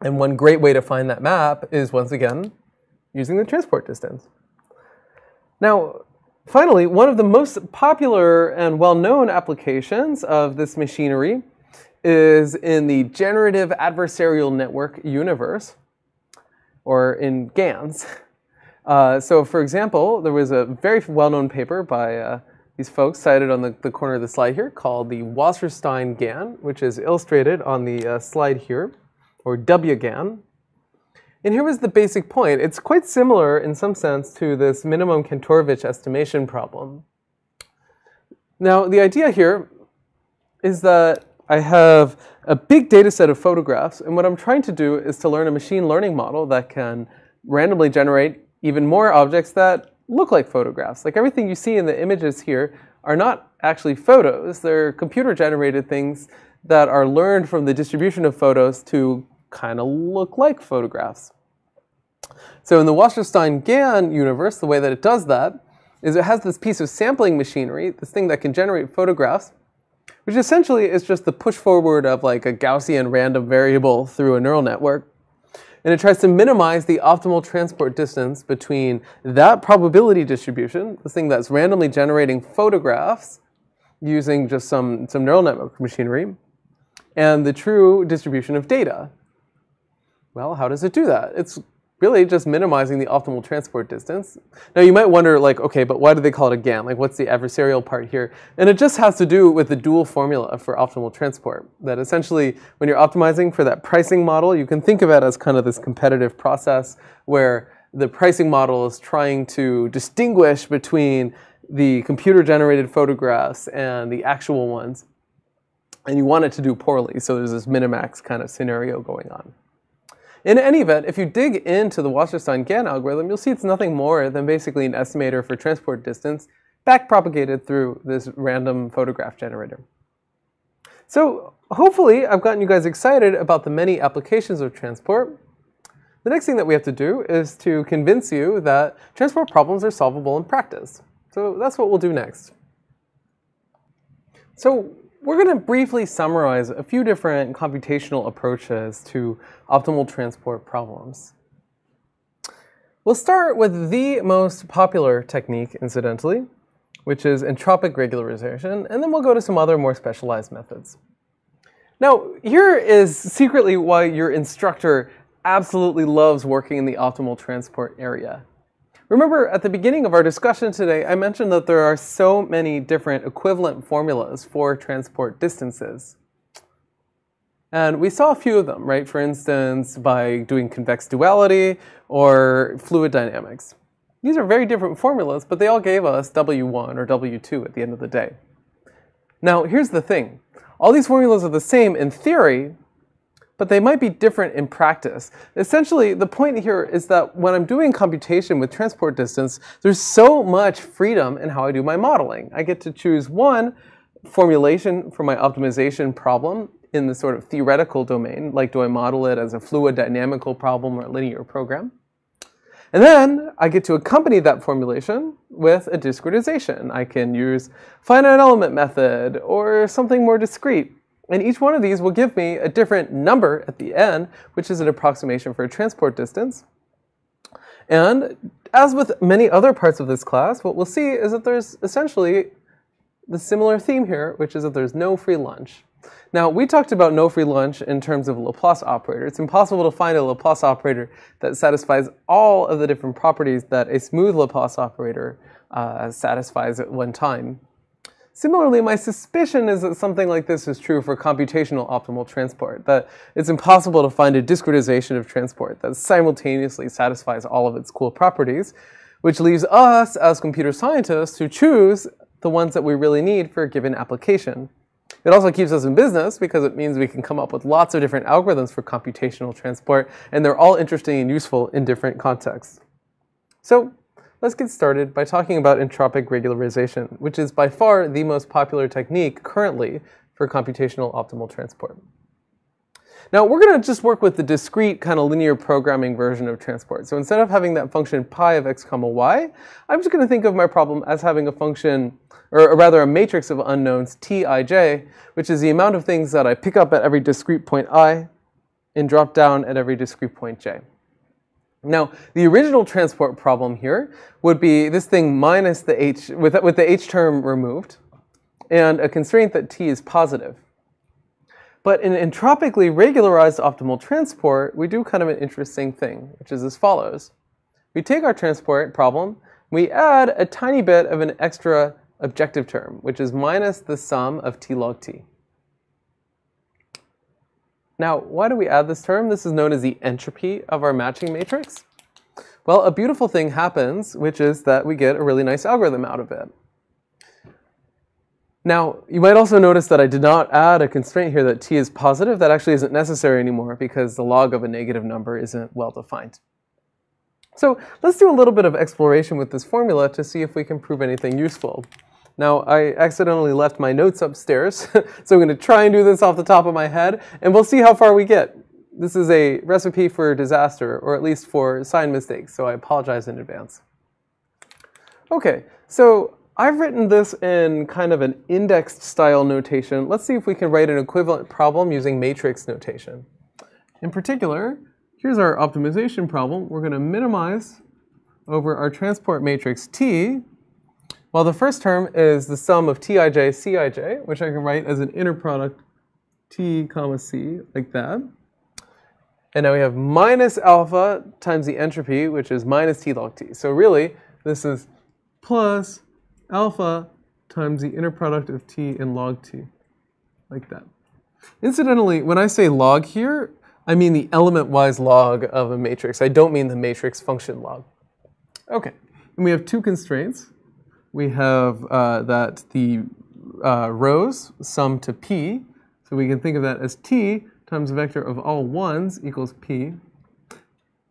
And one great way to find that map is, once again, using the transport distance. Now, finally, one of the most popular and well-known applications of this machinery is in the generative adversarial network universe, or in GANs. So for example, there was a very well-known paper by these folks cited on the corner of the slide here called the Wasserstein GAN, which is illustrated on the slide here, or WGAN. And here was the basic point. It's quite similar in some sense to this minimum Kantorovich estimation problem. Now, the idea here is that I have a big data set of photographs, and what I'm trying to do is to learn a machine learning model that can randomly generate even more objects that look like photographs. Like everything you see in the images here are not actually photos. They're computer-generated things that are learned from the distribution of photos to kind of look like photographs. So in the Wasserstein-GAN universe, the way that it does that is it has this piece of sampling machinery, this thing that can generate photographs, which essentially is just the push forward of like a Gaussian random variable through a neural network. And it tries to minimize the optimal transport distance between that probability distribution, this thing that's randomly generating photographs using just some neural network machinery, and the true distribution of data. Well, how does it do that? It's really just minimizing the optimal transport distance. Now you might wonder, like, okay, but why do they call it a GAN? Like, what's the adversarial part here? And it just has to do with the dual formula for optimal transport. That essentially, when you're optimizing for that pricing model, you can think of it as kind of this competitive process where the pricing model is trying to distinguish between the computer-generated photographs and the actual ones. And you want it to do poorly, so there's this minimax kind of scenario going on. In any event, if you dig into the Wasserstein-GAN algorithm, you'll see it's nothing more than basically an estimator for transport distance backpropagated through this random photograph generator. So hopefully I've gotten you guys excited about the many applications of transport. The next thing that we have to do is to convince you that transport problems are solvable in practice. So that's what we'll do next. So we're going to briefly summarize a few different computational approaches to optimal transport problems. We'll start with the most popular technique, incidentally, which is entropic regularization, and then we'll go to some other more specialized methods. Now, here is secretly why your instructor absolutely loves working in the optimal transport area. Remember, at the beginning of our discussion today, I mentioned that there are so many different equivalent formulas for transport distances. And we saw a few of them, right? For instance, by doing convex duality or fluid dynamics. These are very different formulas, but they all gave us W1 or W2 at the end of the day. Now, here's the thing. All these formulas are the same in theory, but they might be different in practice. Essentially, the point here is that when I'm doing computation with transport distance, there's so much freedom in how I do my modeling. I get to choose one formulation for my optimization problem in the sort of theoretical domain, like do I model it as a fluid dynamical problem or a linear program? And then I get to accompany that formulation with a discretization. I can use finite element method or something more discrete. And each one of these will give me a different number at the end, which is an approximation for a transport distance. And as with many other parts of this class, what we'll see is that there's essentially the similar theme here, which is that there's no free lunch. Now, we talked about no free lunch in terms of a Laplace operator. It's impossible to find a Laplace operator that satisfies all of the different properties that a smooth Laplace operator satisfies at one time. Similarly, my suspicion is that something like this is true for computational optimal transport, that it's impossible to find a discretization of transport that simultaneously satisfies all of its cool properties, which leaves us as computer scientists to choose the ones that we really need for a given application. It also keeps us in business because it means we can come up with lots of different algorithms for computational transport, and they're all interesting and useful in different contexts. So let's get started by talking about entropic regularization, which is by far the most popular technique currently for computational optimal transport. Now, we're going to just work with the discrete kind of linear programming version of transport. So instead of having that function pi of x comma y, I'm just going to think of my problem as having a function, or rather a matrix of unknowns tij, which is the amount of things that I pick up at every discrete point I and drop down at every discrete point j. Now, the original transport problem here would be this thing minus the h, with the h term removed, and a constraint that t is positive. But in entropically regularized optimal transport, we do kind of an interesting thing, which is as follows. We take our transport problem, we add a tiny bit of an extra objective term, which is minus the sum of t log t. Now, why do we add this term? This is known as the entropy of our matching matrix. Well, a beautiful thing happens, which is that we get a really nice algorithm out of it. Now, you might also notice that I did not add a constraint here that t is positive. That actually isn't necessary anymore because the log of a negative number isn't well defined. So let's do a little bit of exploration with this formula to see if we can prove anything useful. Now, I accidentally left my notes upstairs, so I'm going to try and do this off the top of my head, and we'll see how far we get. This is a recipe for disaster, or at least for sign mistakes, so I apologize in advance. Okay, so I've written this in kind of an indexed style notation. Let's see if we can write an equivalent problem using matrix notation. In particular, here's our optimization problem. We're going to minimize over our transport matrix T. Well, the first term is the sum of Tij, Cij, which I can write as an inner product T comma C, like that. And now we have minus alpha times the entropy, which is minus T log T. So really, this is plus alpha times the inner product of T and log T, like that. Incidentally, when I say log here, I mean the element-wise log of a matrix. I don't mean the matrix function log. Okay, and we have two constraints. We have that the rows sum to P, so we can think of that as T times the vector of all ones equals P.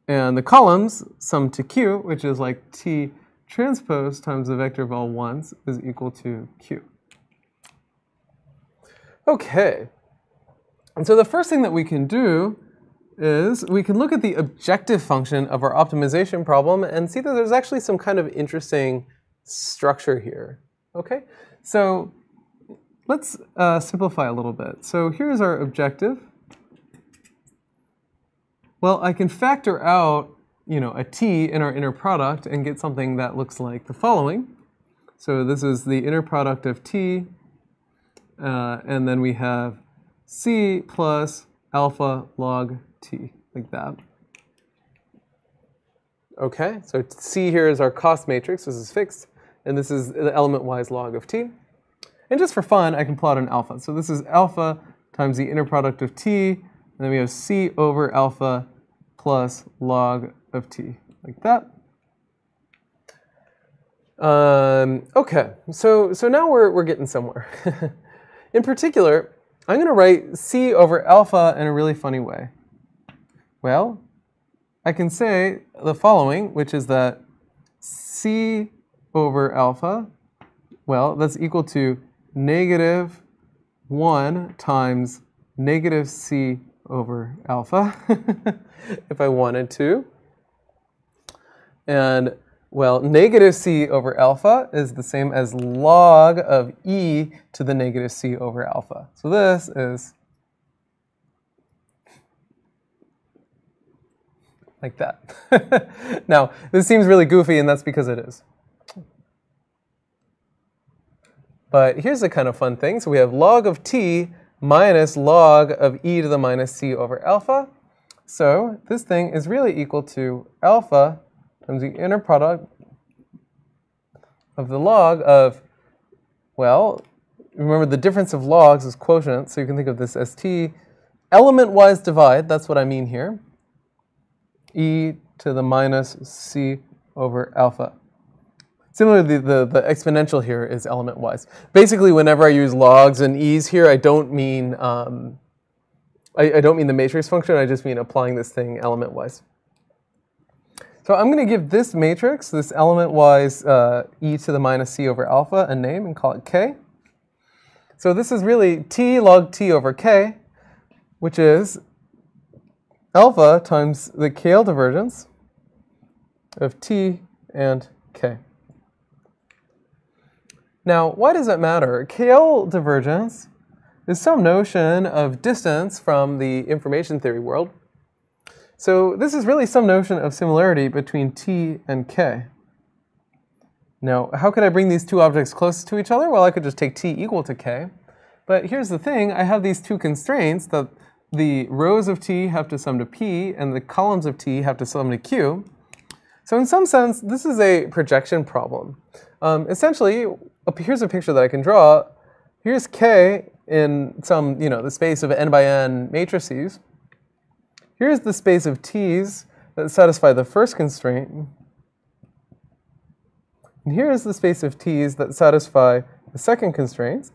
And the columns sum to Q, which is like T transpose times the vector of all ones is equal to Q. Okay, and so the first thing that we can do is we can look at the objective function of our optimization problem and see that there's actually some kind of interesting structure here. Okay, so let's simplify a little bit. So here's our objective. Well, I can factor out, a T in our inner product and get something that looks like the following. So this is the inner product of T, and then we have C plus alpha log T, like that. Okay, so C here is our cost matrix. This is fixed. And this is the element-wise log of T. And just for fun, I can plot an alpha. So this is alpha times the inner product of T, and then we have C over alpha plus log of T, like that. Okay, so now we're getting somewhere. In particular, I'm going to write C over alpha in a really funny way. Well, I can say the following, which is that C over alpha, well, that's equal to negative 1 times negative C over alpha, if I wanted to. And, well, negative C over alpha is the same as log of e to the negative C over alpha. So this is like that. Now, this seems really goofy, and that's because it is. But here's a kind of fun thing. So we have log of T minus log of e to the minus C over alpha. So this thing is really equal to alpha times the inner product of the log of, well, remember the difference of logs is quotient, so you can think of this as T. Element-wise divide, that's what I mean here. E to the minus C over alpha. Similarly, the exponential here is element-wise. Basically, whenever I use logs and e's here, I don't mean I don't mean the matrix function. I just mean applying this thing element-wise. So I'm going to give this matrix, this element-wise e to the minus c over alpha, a name and call it k. So this is really t log t over k, which is alpha times the KL divergence of t and k. Now, why does that matter? KL divergence is some notion of distance from the information theory world. So this is really some notion of similarity between t and k. Now, how could I bring these two objects close to each other? Well, I could just take t equal to k. But here's the thing. I have these two constraints that the rows of t have to sum to p and the columns of t have to sum to q. So in some sense, this is a projection problem. Essentially, here's a picture that I can draw. Here's k in some, the space of n by n matrices. Here's the space of t's that satisfy the first constraint. And here's the space of t's that satisfy the second constraint.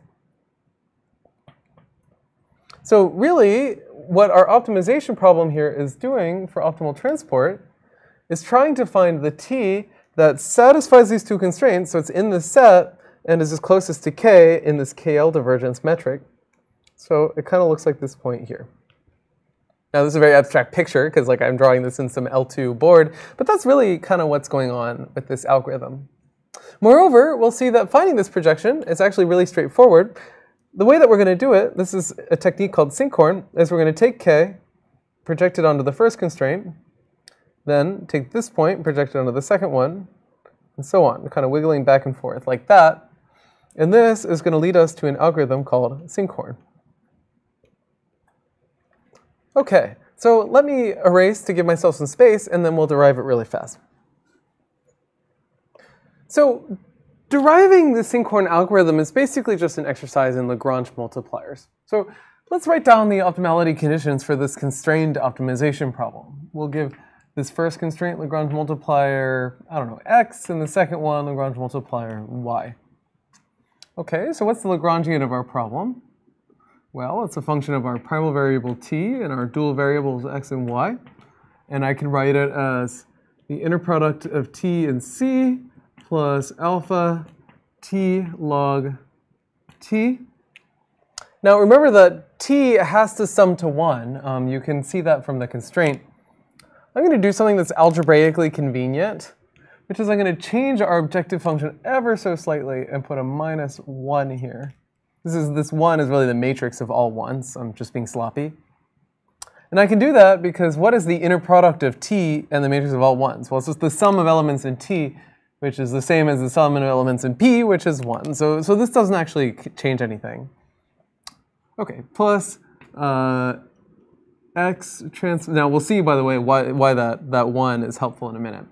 So really, what our optimization problem here is doing for optimal transport is trying to find the t that satisfies these two constraints, so it's in the set and is as closest to k in this KL divergence metric. So it kind of looks like this point here. Now this is a very abstract picture because like I'm drawing this in some L2 board, but that's really kind of what's going on with this algorithm. Moreover, we'll see that finding this projection is actually really straightforward. The way that we're going to do it, this is a technique called sinkhorn, is we're going to take k, project it onto the first constraint, then take this point, project it onto the second one, and so on, kind of wiggling back and forth like that. And this is going to lead us to an algorithm called sinkhorn. Okay, so let me erase to give myself some space, and then we'll derive it really fast. So deriving the sinkhorn algorithm is basically just an exercise in Lagrange multipliers. So let's write down the optimality conditions for this constrained optimization problem. We'll give this first constraint Lagrange multiplier, I don't know, x, and the second one Lagrange multiplier y. Okay, so what's the Lagrangian of our problem? Well, it's a function of our primal variable t and our dual variables x and y. And I can write it as the inner product of t and c plus alpha t log t. Now remember that t has to sum to 1. You can see that from the constraint. I'm going to do something that's algebraically convenient, which is I'm going to change our objective function ever so slightly and put a minus 1 here. This 1 is really the matrix of all 1s. I'm just being sloppy. And I can do that because what is the inner product of t and the matrix of all 1s? Well, it's just the sum of elements in t, which is the same as the sum of elements in p, which is 1. So this doesn't actually change anything. Okay, plus x trans. Now we'll see, by the way, why that 1 is helpful in a minute.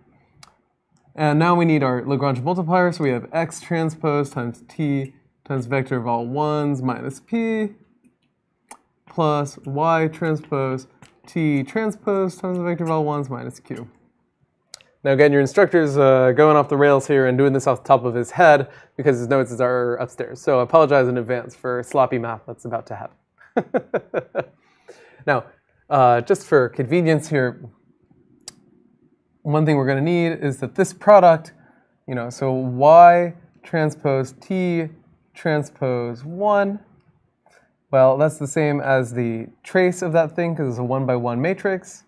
And now we need our Lagrange multiplier. So we have x transpose times t times vector of all 1s minus p plus y transpose t transpose times the vector of all 1s minus q. Now again, your instructor's going off the rails here and doing this off the top of his head because his notes are upstairs. So I apologize in advance for sloppy math that's about to happen. Now, just for convenience here, one thing we're going to need is that this product, so y transpose t transpose 1, well, that's the same as the trace of that thing because it's a 1-by-1 matrix.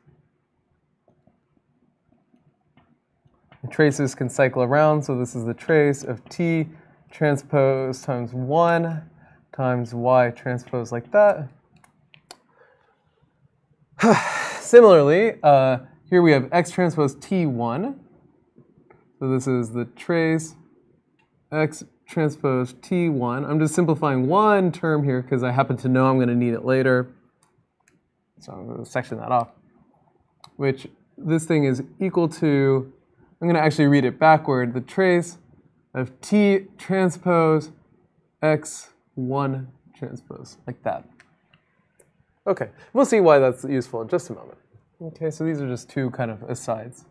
The traces can cycle around, so this is the trace of t transpose times 1 times y transpose like that. Similarly, here we have x transpose t1. So this is the trace x transpose t1. I'm just simplifying one term here because I happen to know I'm going to need it later. So I'm going to section that off. Which this thing is equal to, I'm going to actually read it backward, the trace of t transpose x1 transpose, like that. Okay, we'll see why that's useful in just a moment. Okay, so these are just two kind of asides.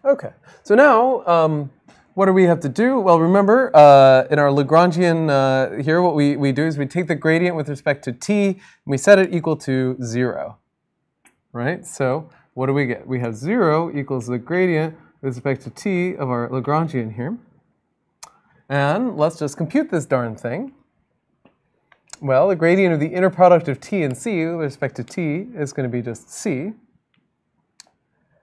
Okay, so now what do we have to do? Well, remember, in our Lagrangian here, what we do is we take the gradient with respect to t, and we set it equal to 0. Right? So what do we get? We have 0 equals the gradient with respect to t of our Lagrangian here. And let's just compute this darn thing. Well, the gradient of the inner product of t and c with respect to t is going to be just c.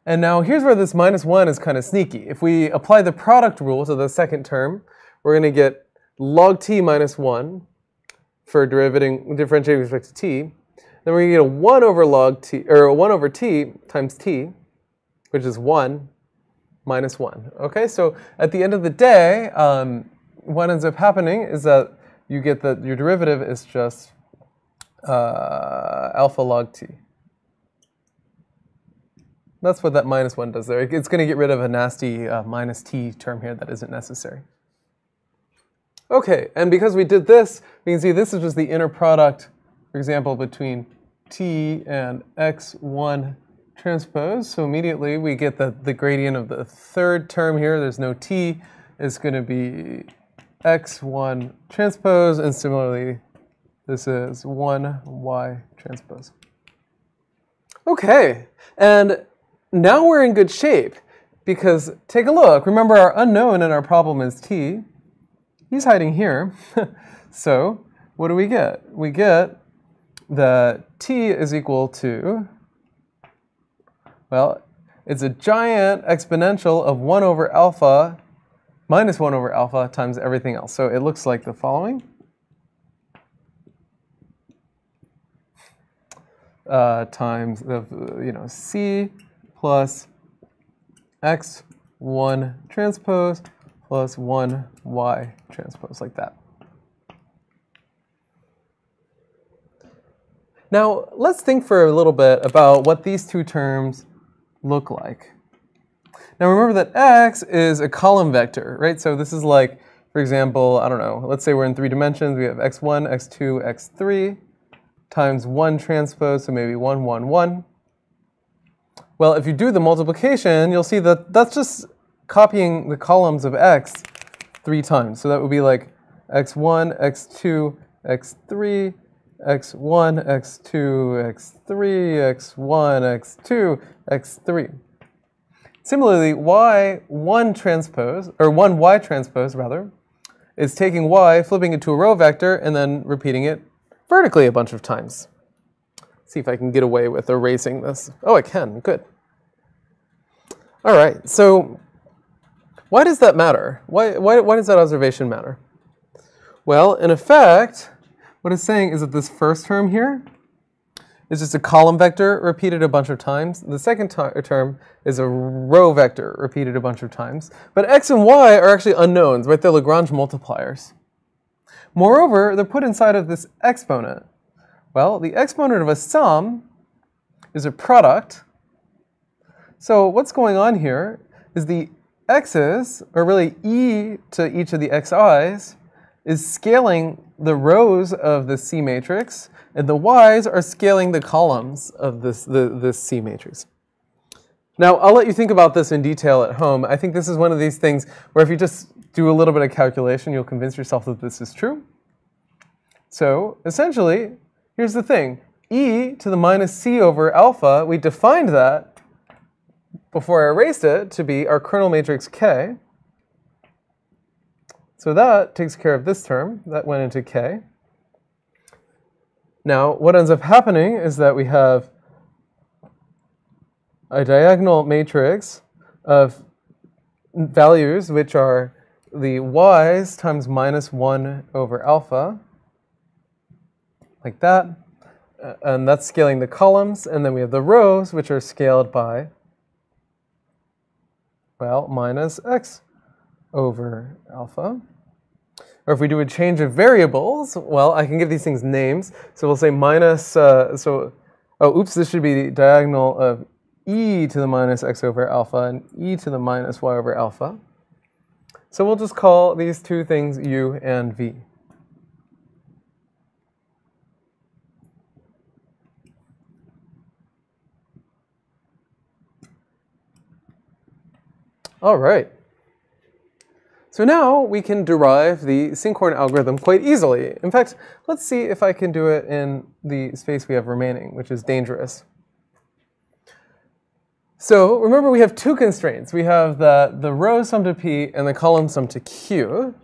And now here's where this minus 1 is kind of sneaky. If we apply the product rule to the second term, we're going to get log t minus 1 for differentiating with respect to t. Then we're going to get a 1 over log t, or a 1 over t times t, which is 1 minus 1. Okay, so at the end of the day, what ends up happening is that you get that your derivative is just alpha log t. That's what that minus 1 does there. It's going to get rid of a nasty minus t term here that isn't necessary. Okay, and because we did this, we can see this is just the inner product, for example, between t and x1 transpose. So immediately we get that the gradient of the third term here, there's no t, is going to be x1 transpose, and similarly, this is 1y transpose. Okay, and now we're in good shape because take a look. Remember, our unknown in our problem is t. He's hiding here. So what do we get? We get that t is equal to, well, it's a giant exponential of 1 over alpha minus 1 over alpha times everything else. So it looks like the following. Times c plus x1 transpose plus 1y transpose, like that. Now, let's think for a little bit about what these two terms look like. Now, remember that x is a column vector, right? So this is like, for example, I don't know, let's say we're in 3 dimensions. We have x1, x2, x3 times 1 transpose, so maybe 1, 1, 1. Well, if you do the multiplication, you'll see that that's just copying the columns of x 3 times. So that would be like x1, x2, x3, x1, x2, x3, x1, x2, x3. Similarly, y1 transpose, or 1y transpose rather, is taking y, flipping it to a row vector, and then repeating it vertically a bunch of times. See if I can get away with erasing this. Oh, I can. Good. All right. So why does that matter? Why does that observation matter? Well, in effect, what it's saying is that this first term here is just a column vector repeated a bunch of times. The second term is a row vector repeated a bunch of times. But x and y are actually unknowns, right? They're Lagrange multipliers. Moreover, they're put inside of this exponent. Well, the exponent of a sum is a product. So what's going on here is the x's, or really e to each of the xi's, is scaling the rows of the C matrix, and the y's are scaling the columns of this C matrix. Now, I'll let you think about this in detail at home. I think this is one of these things where if you just do a little bit of calculation, you'll convince yourself that this is true. So essentially, here's the thing. E to the minus c over alpha, we defined that before I erased it to be our kernel matrix K. So that takes care of this term. That went into K. Now, what ends up happening is that we have a diagonal matrix of values which are the y's times minus 1 over alpha, like that. And that's scaling the columns. And then we have the rows, which are scaled by, well, minus x over alpha. Or if we do a change of variables, well, I can give these things names. So we'll say minus, this should be the diagonal of e to the minus x over alpha and e to the minus y over alpha. So we'll just call these two things u and v. All right. So now we can derive the Sinkhorn algorithm quite easily. In fact, let's see if I can do it in the space we have remaining, which is dangerous. So remember, we have two constraints. We have the rows sum to p and the columns sum to q.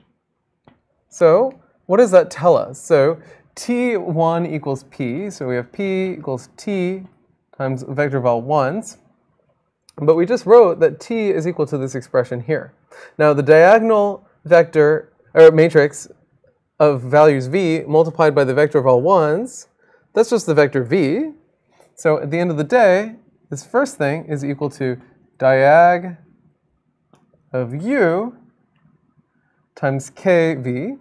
So what does that tell us? So t1 equals p. So we have p equals t times a vector of all ones. But we just wrote that t is equal to this expression here. Now the diagonal vector, or matrix of values v multiplied by the vector of all ones, that's just the vector v. So at the end of the day, this first thing is equal to diag of u times kv.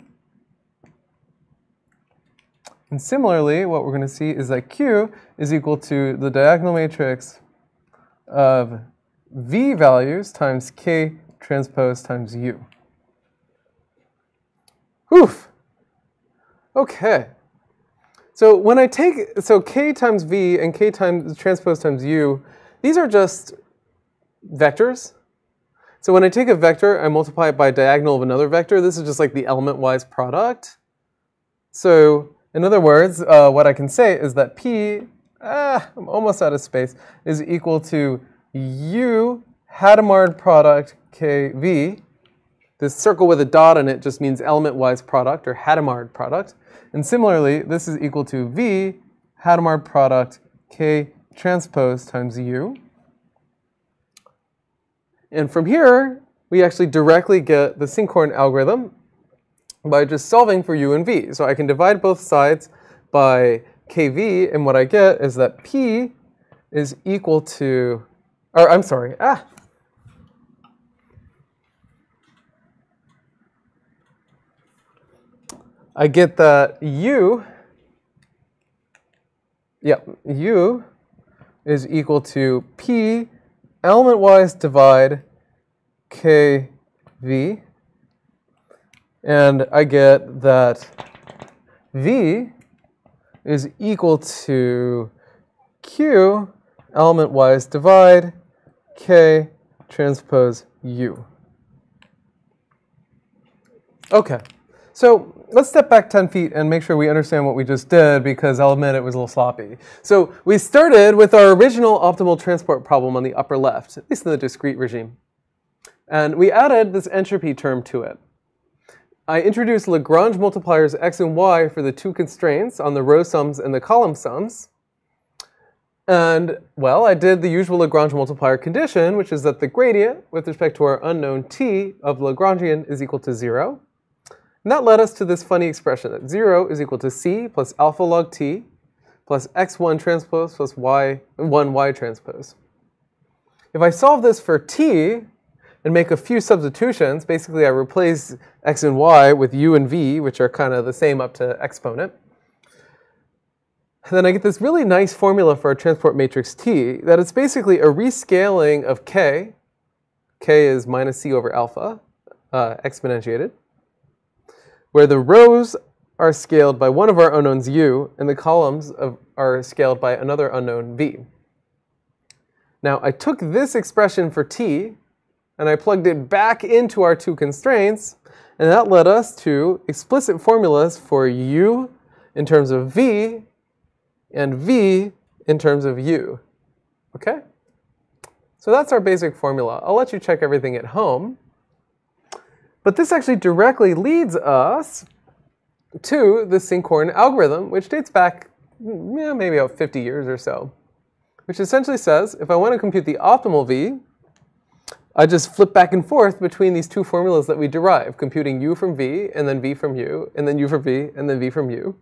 And similarly, what we're going to see is that q is equal to the diagonal matrix of v values times k transpose times u. Oof. Okay. So when I take, k times v and k times transpose times u, these are just vectors. So when I take a vector, I multiply it by diagonal of another vector. This is just like the element-wise product. So in other words, what I can say is that p I'm almost out of space, is equal to U Hadamard product KV. This circle with a dot in it just means element-wise product or Hadamard product. And similarly, this is equal to V Hadamard product K transpose times U. And from here, we actually directly get the Sinkhorn algorithm by just solving for U and V. So I can divide both sides by KV, and what I get is that P is equal to, or I'm sorry, I get that U is equal to P element-wise divide KV, and I get that V is equal to Q element-wise divide K transpose U. Okay, so let's step back 10 feet and make sure we understand what we just did, because I'll admit it was a little sloppy. So we started with our original optimal transport problem on the upper left, at least in the discrete regime. And we added this entropy term to it. I introduced Lagrange multipliers x and y for the two constraints on the row sums and the column sums. And, well, I did the usual Lagrange multiplier condition, which is that the gradient with respect to our unknown t of Lagrangian is equal to 0. And that led us to this funny expression that 0 is equal to c plus alpha log t plus x1 transpose plus y1 transpose. If I solve this for t and make a few substitutions, basically I replace x and y with u and v, which are kind of the same up to exponent. And then I get this really nice formula for a transport matrix T that is basically a rescaling of K. K is minus C over alpha, exponentiated, where the rows are scaled by one of our unknowns U, and the columns are scaled by another unknown V. Now, I took this expression for T, and I plugged it back into our two constraints, and that led us to explicit formulas for U in terms of V, and V in terms of U. Okay? So that's our basic formula. I'll let you check everything at home. But this actually directly leads us to the Sinkhorn algorithm, which dates back maybe about 50 years or so, which essentially says if I want to compute the optimal V, I just flip back and forth between these two formulas that we derive, computing U from V, and then V from U, and then U from V, and then V from U.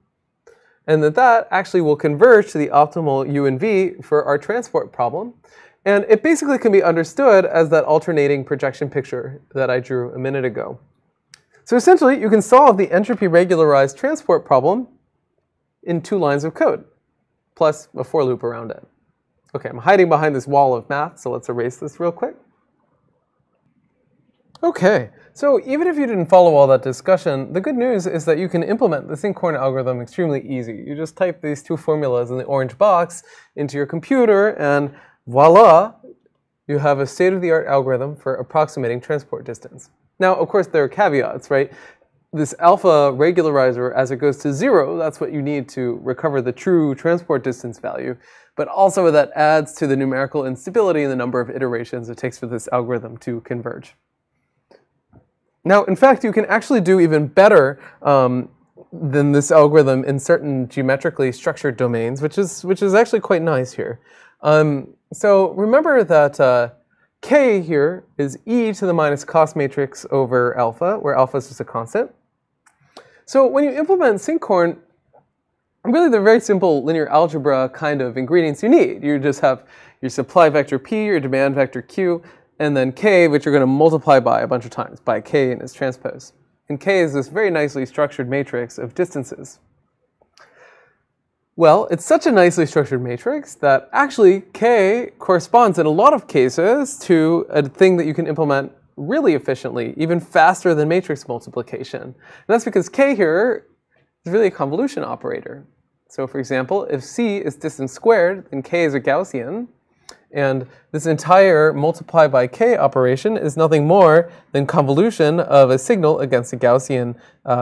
And that actually will converge to the optimal U and V for our transport problem. And it basically can be understood as that alternating projection picture that I drew a minute ago. So essentially, you can solve the entropy regularized transport problem in 2 lines of code, plus a for loop around it. Okay, I'm hiding behind this wall of math, so let's erase this real quick. Okay, so even if you didn't follow all that discussion, the good news is that you can implement the Sinkhorn algorithm extremely easy. You just type these 2 formulas in the orange box into your computer, and voila, you have a state-of-the-art algorithm for approximating transport distance. Now, of course, there are caveats, right? This alpha regularizer, as it goes to 0, that's what you need to recover the true transport distance value. But also that adds to the numerical instability in the number of iterations it takes for this algorithm to converge. Now, in fact, you can actually do even better than this algorithm in certain geometrically structured domains, which is actually quite nice here. So remember that K here is e to the minus cos matrix over alpha, where alpha is just a constant. So when you implement Sinkhorn, really they're very simple linear algebra kind of ingredients you need. You just have your supply vector P, your demand vector Q, and then K, which you're going to multiply by a bunch of times, by K and its transpose. And K is this very nicely structured matrix of distances. Well, it's such a nicely structured matrix that actually K corresponds in a lot of cases to a thing that you can implement really efficiently, even faster than matrix multiplication. And that's because K here is really a convolution operator. So for example, if C is distance squared, then K is a Gaussian. And this entire multiply by K operation is nothing more than convolution of a signal against a Gaussian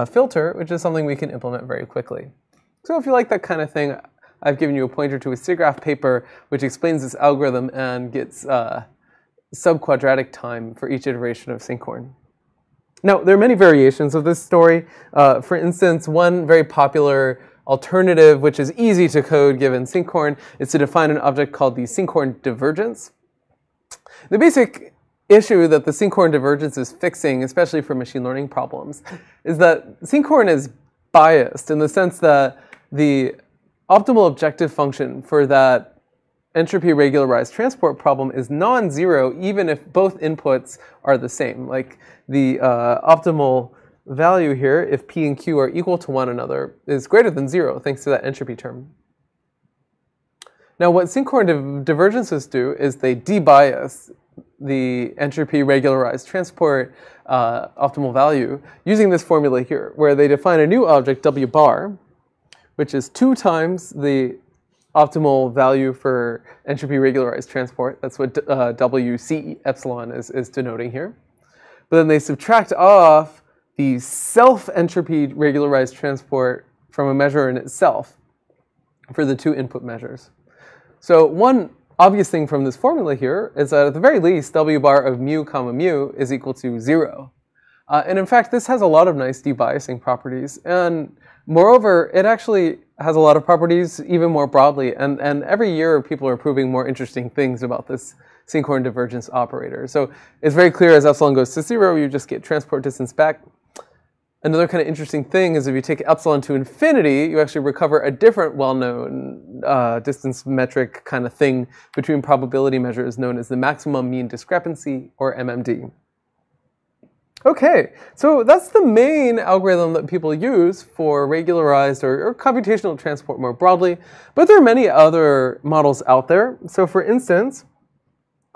filter, which is something we can implement very quickly. So if you like that kind of thing, I've given you a pointer to a SIGGRAPH paper which explains this algorithm and gets sub-quadratic time for each iteration of sinkhorn. Now, there are many variations of this story. For instance, one very popular alternative, which is easy to code given sinkhorn, is to define an object called the sinkhorn divergence. The basic issue that the sinkhorn divergence is fixing, especially for machine learning problems, is that sinkhorn is biased in the sense that the optimal objective function for that entropy regularized transport problem is non-zero even if both inputs are the same. Like the optimal value here, if p and q are equal to one another, is greater than 0 thanks to that entropy term. Now what sinkhorn divergences do is they debias the entropy regularized transport optimal value using this formula here, where they define a new object, w bar, which is 2 times the optimal value for entropy regularized transport. That's what WC epsilon is denoting here. But then they subtract off the self-entropy regularized transport from a measure in itself for the 2 input measures. So one obvious thing from this formula here is that at the very least, w bar of mu comma mu is equal to 0. And in fact, this has a lot of nice debiasing properties. And moreover, it actually has a lot of properties even more broadly. And every year, people are proving more interesting things about this sinkhorn divergence operator. So it's very clear as epsilon goes to 0, you just get transport distance back. Another kind of interesting thing is if you take epsilon to infinity, you actually recover a different well-known distance metric kind of thing between probability measures known as the maximum mean discrepancy, or MMD. Okay, so that's the main algorithm that people use for regularized or computational transport more broadly, but there are many other models out there. So for instance,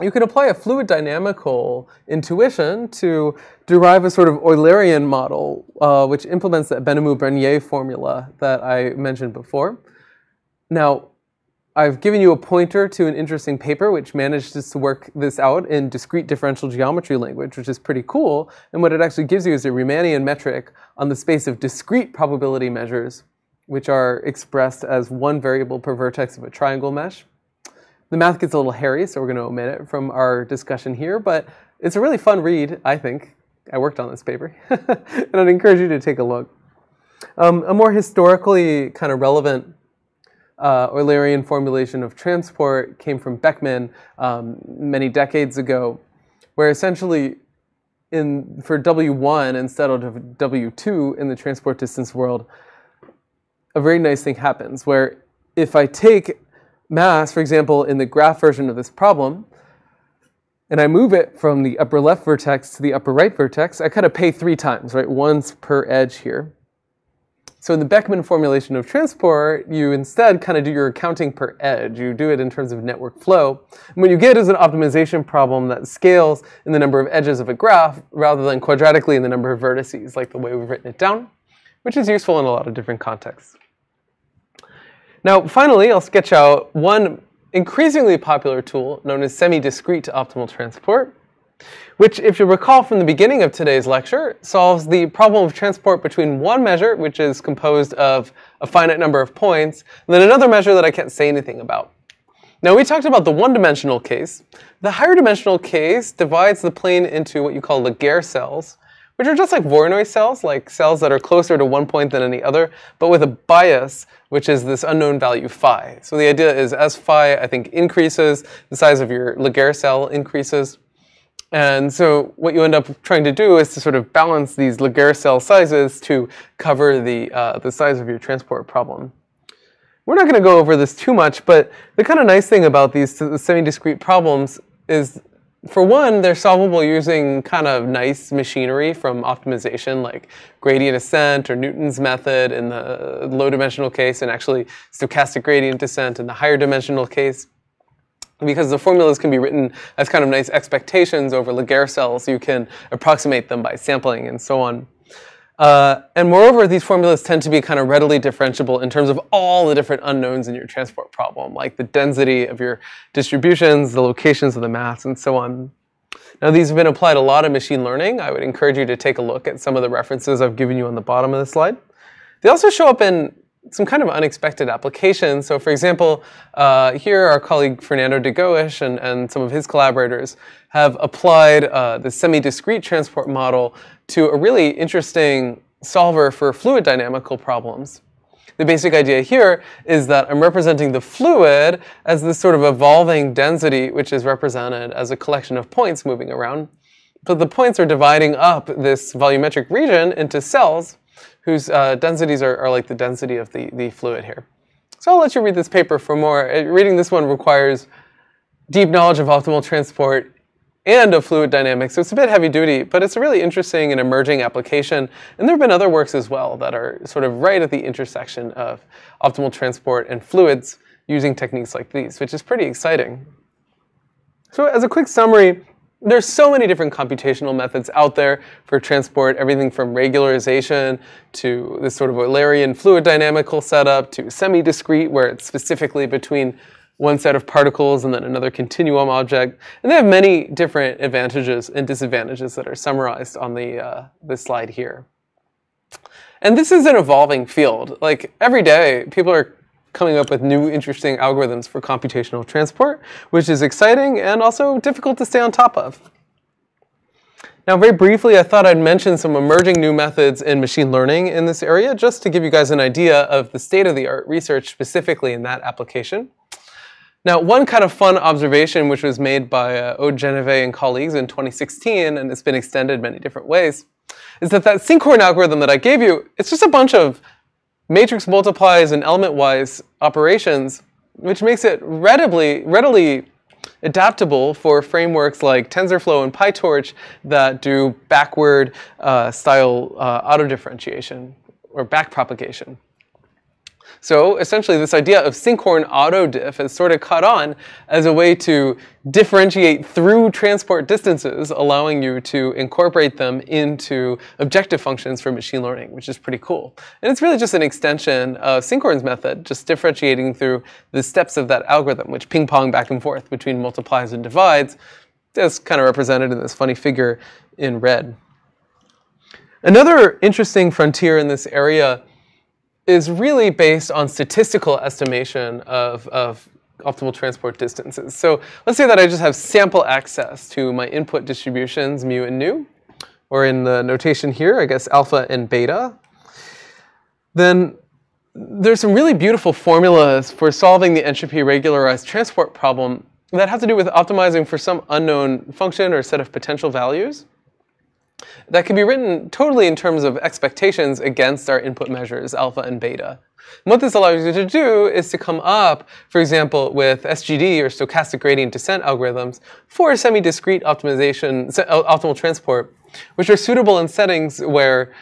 you could apply a fluid dynamical intuition to derive a sort of Eulerian model, which implements that Benamou-Bernier formula that I mentioned before. Now, I've given you a pointer to an interesting paper which manages to work this out in discrete differential geometry language, which is pretty cool. And what it actually gives you is a Riemannian metric on the space of discrete probability measures, which are expressed as one variable per vertex of a triangle mesh. The math gets a little hairy, so we're going to omit it from our discussion here, but it's a really fun read, I think. I worked on this paper, and I'd encourage you to take a look. A more historically kind of relevant Eulerian formulation of transport came from Beckmann many decades ago, where essentially for W1 instead of W2 in the transport distance world, a very nice thing happens, where if I take mass, for example, in the graph version of this problem, and I move it from the upper left vertex to the upper right vertex, I kind of pay 3 times, right? Once per edge here. So in the Beckmann formulation of transport, you instead kind of do your accounting per edge. You do it in terms of network flow. And what you get is an optimization problem that scales in the number of edges of a graph rather than quadratically in the number of vertices, like the way we've written it down, which is useful in a lot of different contexts. Now, finally, I'll sketch out one increasingly popular tool known as semi-discrete optimal transport, which, if you recall from the beginning of today's lecture, solves the problem of transport between one measure, which is composed of a finite number of points, and then another measure that I can't say anything about. Now, we talked about the one-dimensional case. The higher dimensional case divides the plane into what you call Laguerre cells, which are just like Voronoi cells, like cells that are closer to one point than any other, but with a bias, which is this unknown value phi. So the idea is as phi, I think, increases, the size of your Laguerre cell increases. And so what you end up trying to do is to sort of balance these Laguerre cell sizes to cover the size of your transport problem. We're not going to go over this too much, but the kind of nice thing about these semi-discrete problems is, for one, they're solvable using kind of nice machinery from optimization, like gradient ascent or Newton's method in the low-dimensional case, and actually stochastic gradient descent in the higher dimensional case. Because the formulas can be written as kind of nice expectations over Laguerre cells, you can approximate them by sampling and so on. And moreover, these formulas tend to be kind of readily differentiable in terms of all the different unknowns in your transport problem, like the density of your distributions, the locations of the mass, and so on. Now, these have been applied a lot in machine learning. I would encourage you to take a look at some of the references I've given you on the bottom of the slide. They also show up in some kind of unexpected applications. So for example, here our colleague Fernando de Goisch and some of his collaborators have applied the semi-discrete transport model to a really interesting solver for fluid dynamical problems. The basic idea here is that I'm representing the fluid as this sort of evolving density, which is represented as a collection of points moving around. But the points are dividing up this volumetric region into cells whose densities are like the density of the fluid here. So I'll let you read this paper for more. Reading this one requires deep knowledge of optimal transport and of fluid dynamics, so it's a bit heavy duty, but it's a really interesting and emerging application. And there have been other works as well that are sort of right at the intersection of optimal transport and fluids using techniques like these, which is pretty exciting. So as a quick summary, there's so many different computational methods out there for transport, everything from regularization to this sort of Eulerian fluid dynamical setup to semi-discrete, where it's specifically between one set of particles and then another continuum object. And they have many different advantages and disadvantages that are summarized on the slide here. And this is an evolving field. Like every day, people are coming up with new interesting algorithms for computational transport, which is exciting and also difficult to stay on top of. Now, very briefly, I thought I'd mention some emerging new methods in machine learning in this area, just to give you guys an idea of the state-of-the-art research specifically in that application. Now, one kind of fun observation, which was made by Aude Genevet and colleagues in 2016, and it's been extended many different ways, is that sinkhorn algorithm that I gave you, it's just a bunch of matrix multiplies and element-wise operations, which makes it readily adaptable for frameworks like TensorFlow and PyTorch that do backward style auto-differentiation or backpropagation. So essentially this idea of sinkhorn auto-diff has sort of caught on as a way to differentiate through transport distances, allowing you to incorporate them into objective functions for machine learning, which is pretty cool. And it's really just an extension of sinkhorn's method, just differentiating through the steps of that algorithm, which ping-pong back and forth between multiplies and divides, as kind of represented in this funny figure in red. Another interesting frontier in this area is really based on statistical estimation of optimal transport distances. So let's say that I just have sample access to my input distributions, mu and nu, or in the notation here, I guess alpha and beta. Then there's some really beautiful formulas for solving the entropy regularized transport problem that have to do with optimizing for some unknown function or set of potential values that can be written totally in terms of expectations against our input measures, alpha and beta. And what this allows you to do is to come up, for example, with SGD or stochastic gradient descent algorithms for semi-discrete optimal transport, which are suitable in settings where,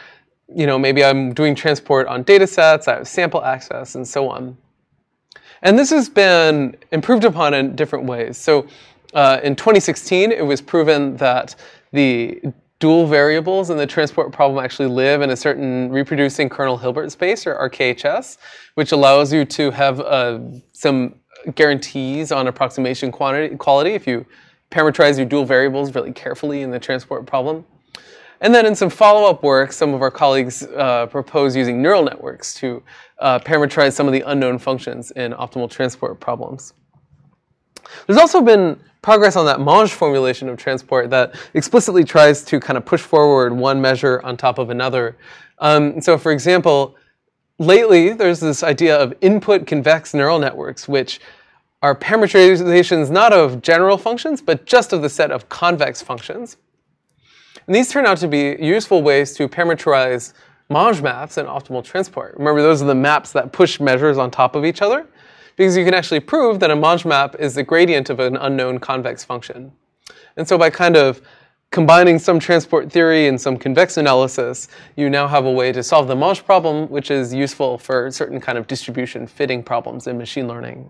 maybe I'm doing transport on data sets, I have sample access, and so on. And this has been improved upon in different ways. So in 2016, it was proven that the dual variables in the transport problem actually live in a certain reproducing kernel Hilbert space, or RKHS, which allows you to have some guarantees on approximation quality if you parameterize your dual variables really carefully in the transport problem. And then in some follow-up work, some of our colleagues propose using neural networks to parameterize some of the unknown functions in optimal transport problems. There's also been progress on that Monge formulation of transport that explicitly tries to kind of push forward one measure on top of another. So for example, lately there's this idea of input convex neural networks, which are parameterizations not of general functions, but just of the set of convex functions. And these turn out to be useful ways to parameterize Monge maps in optimal transport. Remember, those are the maps that push measures on top of each other, because you can actually prove that a Monge map is the gradient of an unknown convex function. And so by kind of combining some transport theory and some convex analysis, you now have a way to solve the Monge problem, which is useful for certain kind of distribution fitting problems in machine learning.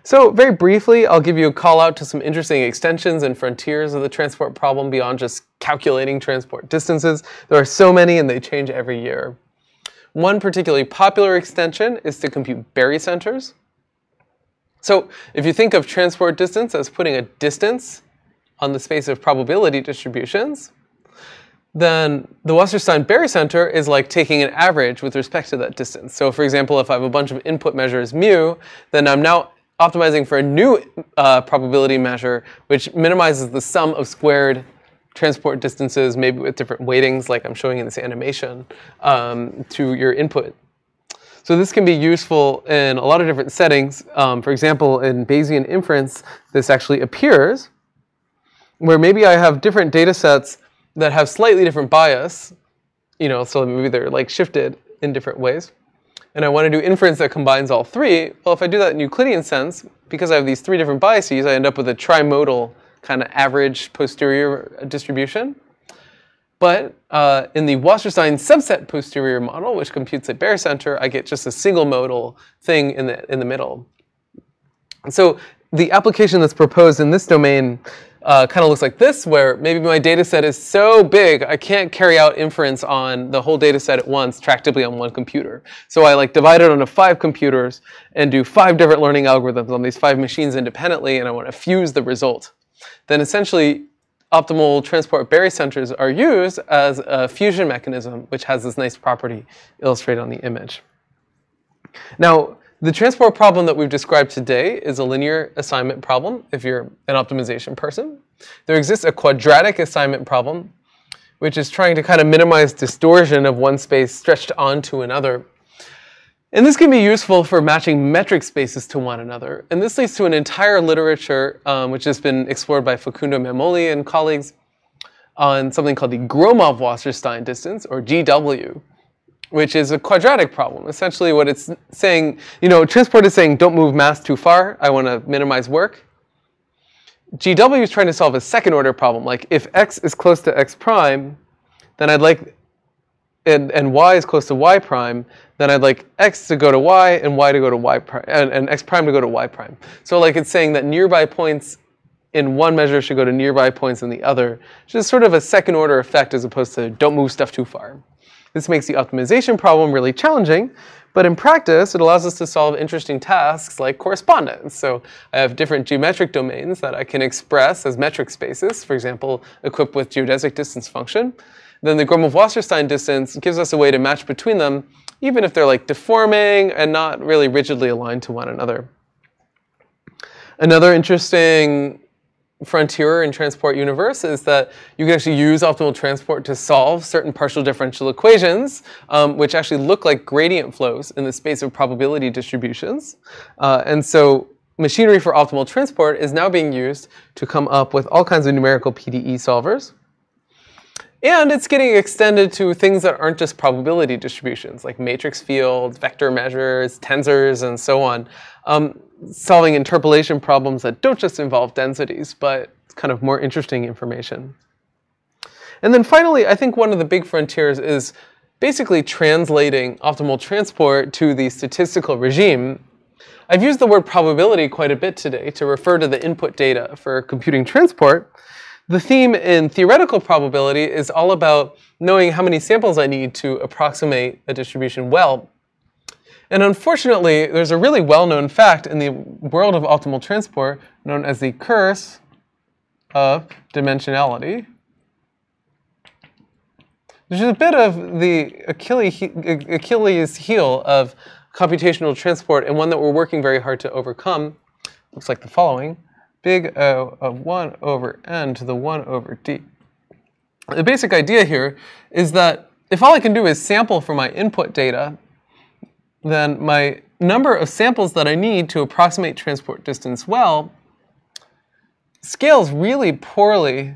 So very briefly, I'll give you a call out to some interesting extensions and frontiers of the transport problem beyond just calculating transport distances. There are so many and they change every year. One particularly popular extension is to compute barycenters. So if you think of transport distance as putting a distance on the space of probability distributions, then the Wasserstein barycenter is like taking an average with respect to that distance. So for example, if I have a bunch of input measures mu, then I'm now optimizing for a new probability measure, which minimizes the sum of squared transport distances, maybe with different weightings, like I'm showing in this animation, to your input. So this can be useful in a lot of different settings. For example, in Bayesian inference, this actually appears, where maybe I have different data sets that have slightly different bias, so maybe they're like shifted in different ways. And I want to do inference that combines all three. Well, if I do that in Euclidean sense, because I have these three different biases, I end up with a trimodal kind of average posterior distribution. But in the Wasserstein subset posterior model, which computes a barycenter, I get just a single modal thing in the middle. And so the application that's proposed in this domain kind of looks like this, where maybe my data set is so big I can't carry out inference on the whole data set at once tractably on one computer. So I divide it onto 5 computers and do 5 different learning algorithms on these 5 machines independently, and I want to fuse the result. Then essentially optimal transport barycenters are used as a fusion mechanism, which has this nice property illustrated on the image. Now, the transport problem that we've described today is a linear assignment problem if you're an optimization person. There exists a quadratic assignment problem, which is trying to kind of minimize distortion of one space stretched onto another. And this can be useful for matching metric spaces to one another. And this leads to an entire literature which has been explored by Facundo Memoli and colleagues on something called the Gromov-Wasserstein distance, or GW, which is a quadratic problem. Essentially what it's saying, transport is saying don't move mass too far, I want to minimize work. GW is trying to solve a second order problem, like if x is close to x prime, then I'd like, and y is close to y prime, then I'd like x to go to y and y to go to y prime, and x prime to go to y prime. So it's saying that nearby points in one measure should go to nearby points in the other, which is sort of a second order effect as opposed to don't move stuff too far. This makes the optimization problem really challenging, but in practice, it allows us to solve interesting tasks like correspondence. So I have different geometric domains that I can express as metric spaces, for example, equipped with geodesic distance function. Then the Gromov-Wasserstein distance gives us a way to match between them, even if they're deforming and not really rigidly aligned to one another. Another interesting frontier in transport universe is that you can actually use optimal transport to solve certain partial differential equations, which actually look like gradient flows in the space of probability distributions. And so machinery for optimal transport is now being used to come up with all kinds of numerical PDE solvers. And it's getting extended to things that aren't just probability distributions, like matrix fields, vector measures, tensors, and so on. Solving interpolation problems that don't just involve densities, but kind of more interesting information. And then finally, I think one of the big frontiers is basically translating optimal transport to the statistical regime. I've used the word probability quite a bit today to refer to the input data for computing transport. The theme in theoretical probability is all about knowing how many samples I need to approximate a distribution well. And unfortunately, there's a really well-known fact in the world of optimal transport known as the curse of dimensionality, which is a bit of the Achilles heel of computational transport, and one that we're working very hard to overcome. Looks like the following: big O of 1 over n to the 1 over d. The basic idea here is that if all I can do is sample for my input data, then my number of samples that I need to approximate transport distance well scales really poorly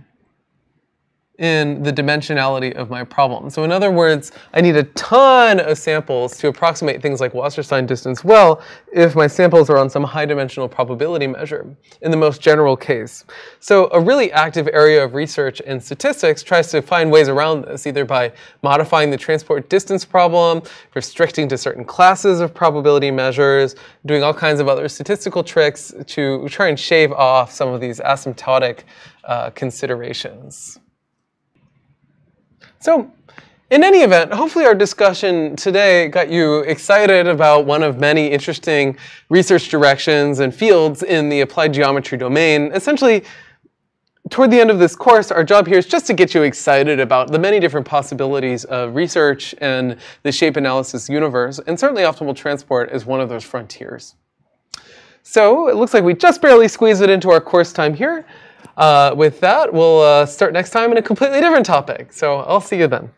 in the dimensionality of my problem. So in other words, I need a ton of samples to approximate things like Wasserstein distance well if my samples are on some high dimensional probability measure in the most general case. So a really active area of research in statistics tries to find ways around this, either by modifying the transport distance problem, restricting to certain classes of probability measures, doing all kinds of other statistical tricks to try and shave off some of these asymptotic considerations. So, in any event, hopefully our discussion today got you excited about one of many interesting research directions and fields in the applied geometry domain. Essentially, toward the end of this course, our job here is just to get you excited about the many different possibilities of research and the shape analysis universe, and certainly optimal transport is one of those frontiers. So it looks like we just barely squeezed it into our course time here. With that, we'll start next time in a completely different topic. So I'll see you then.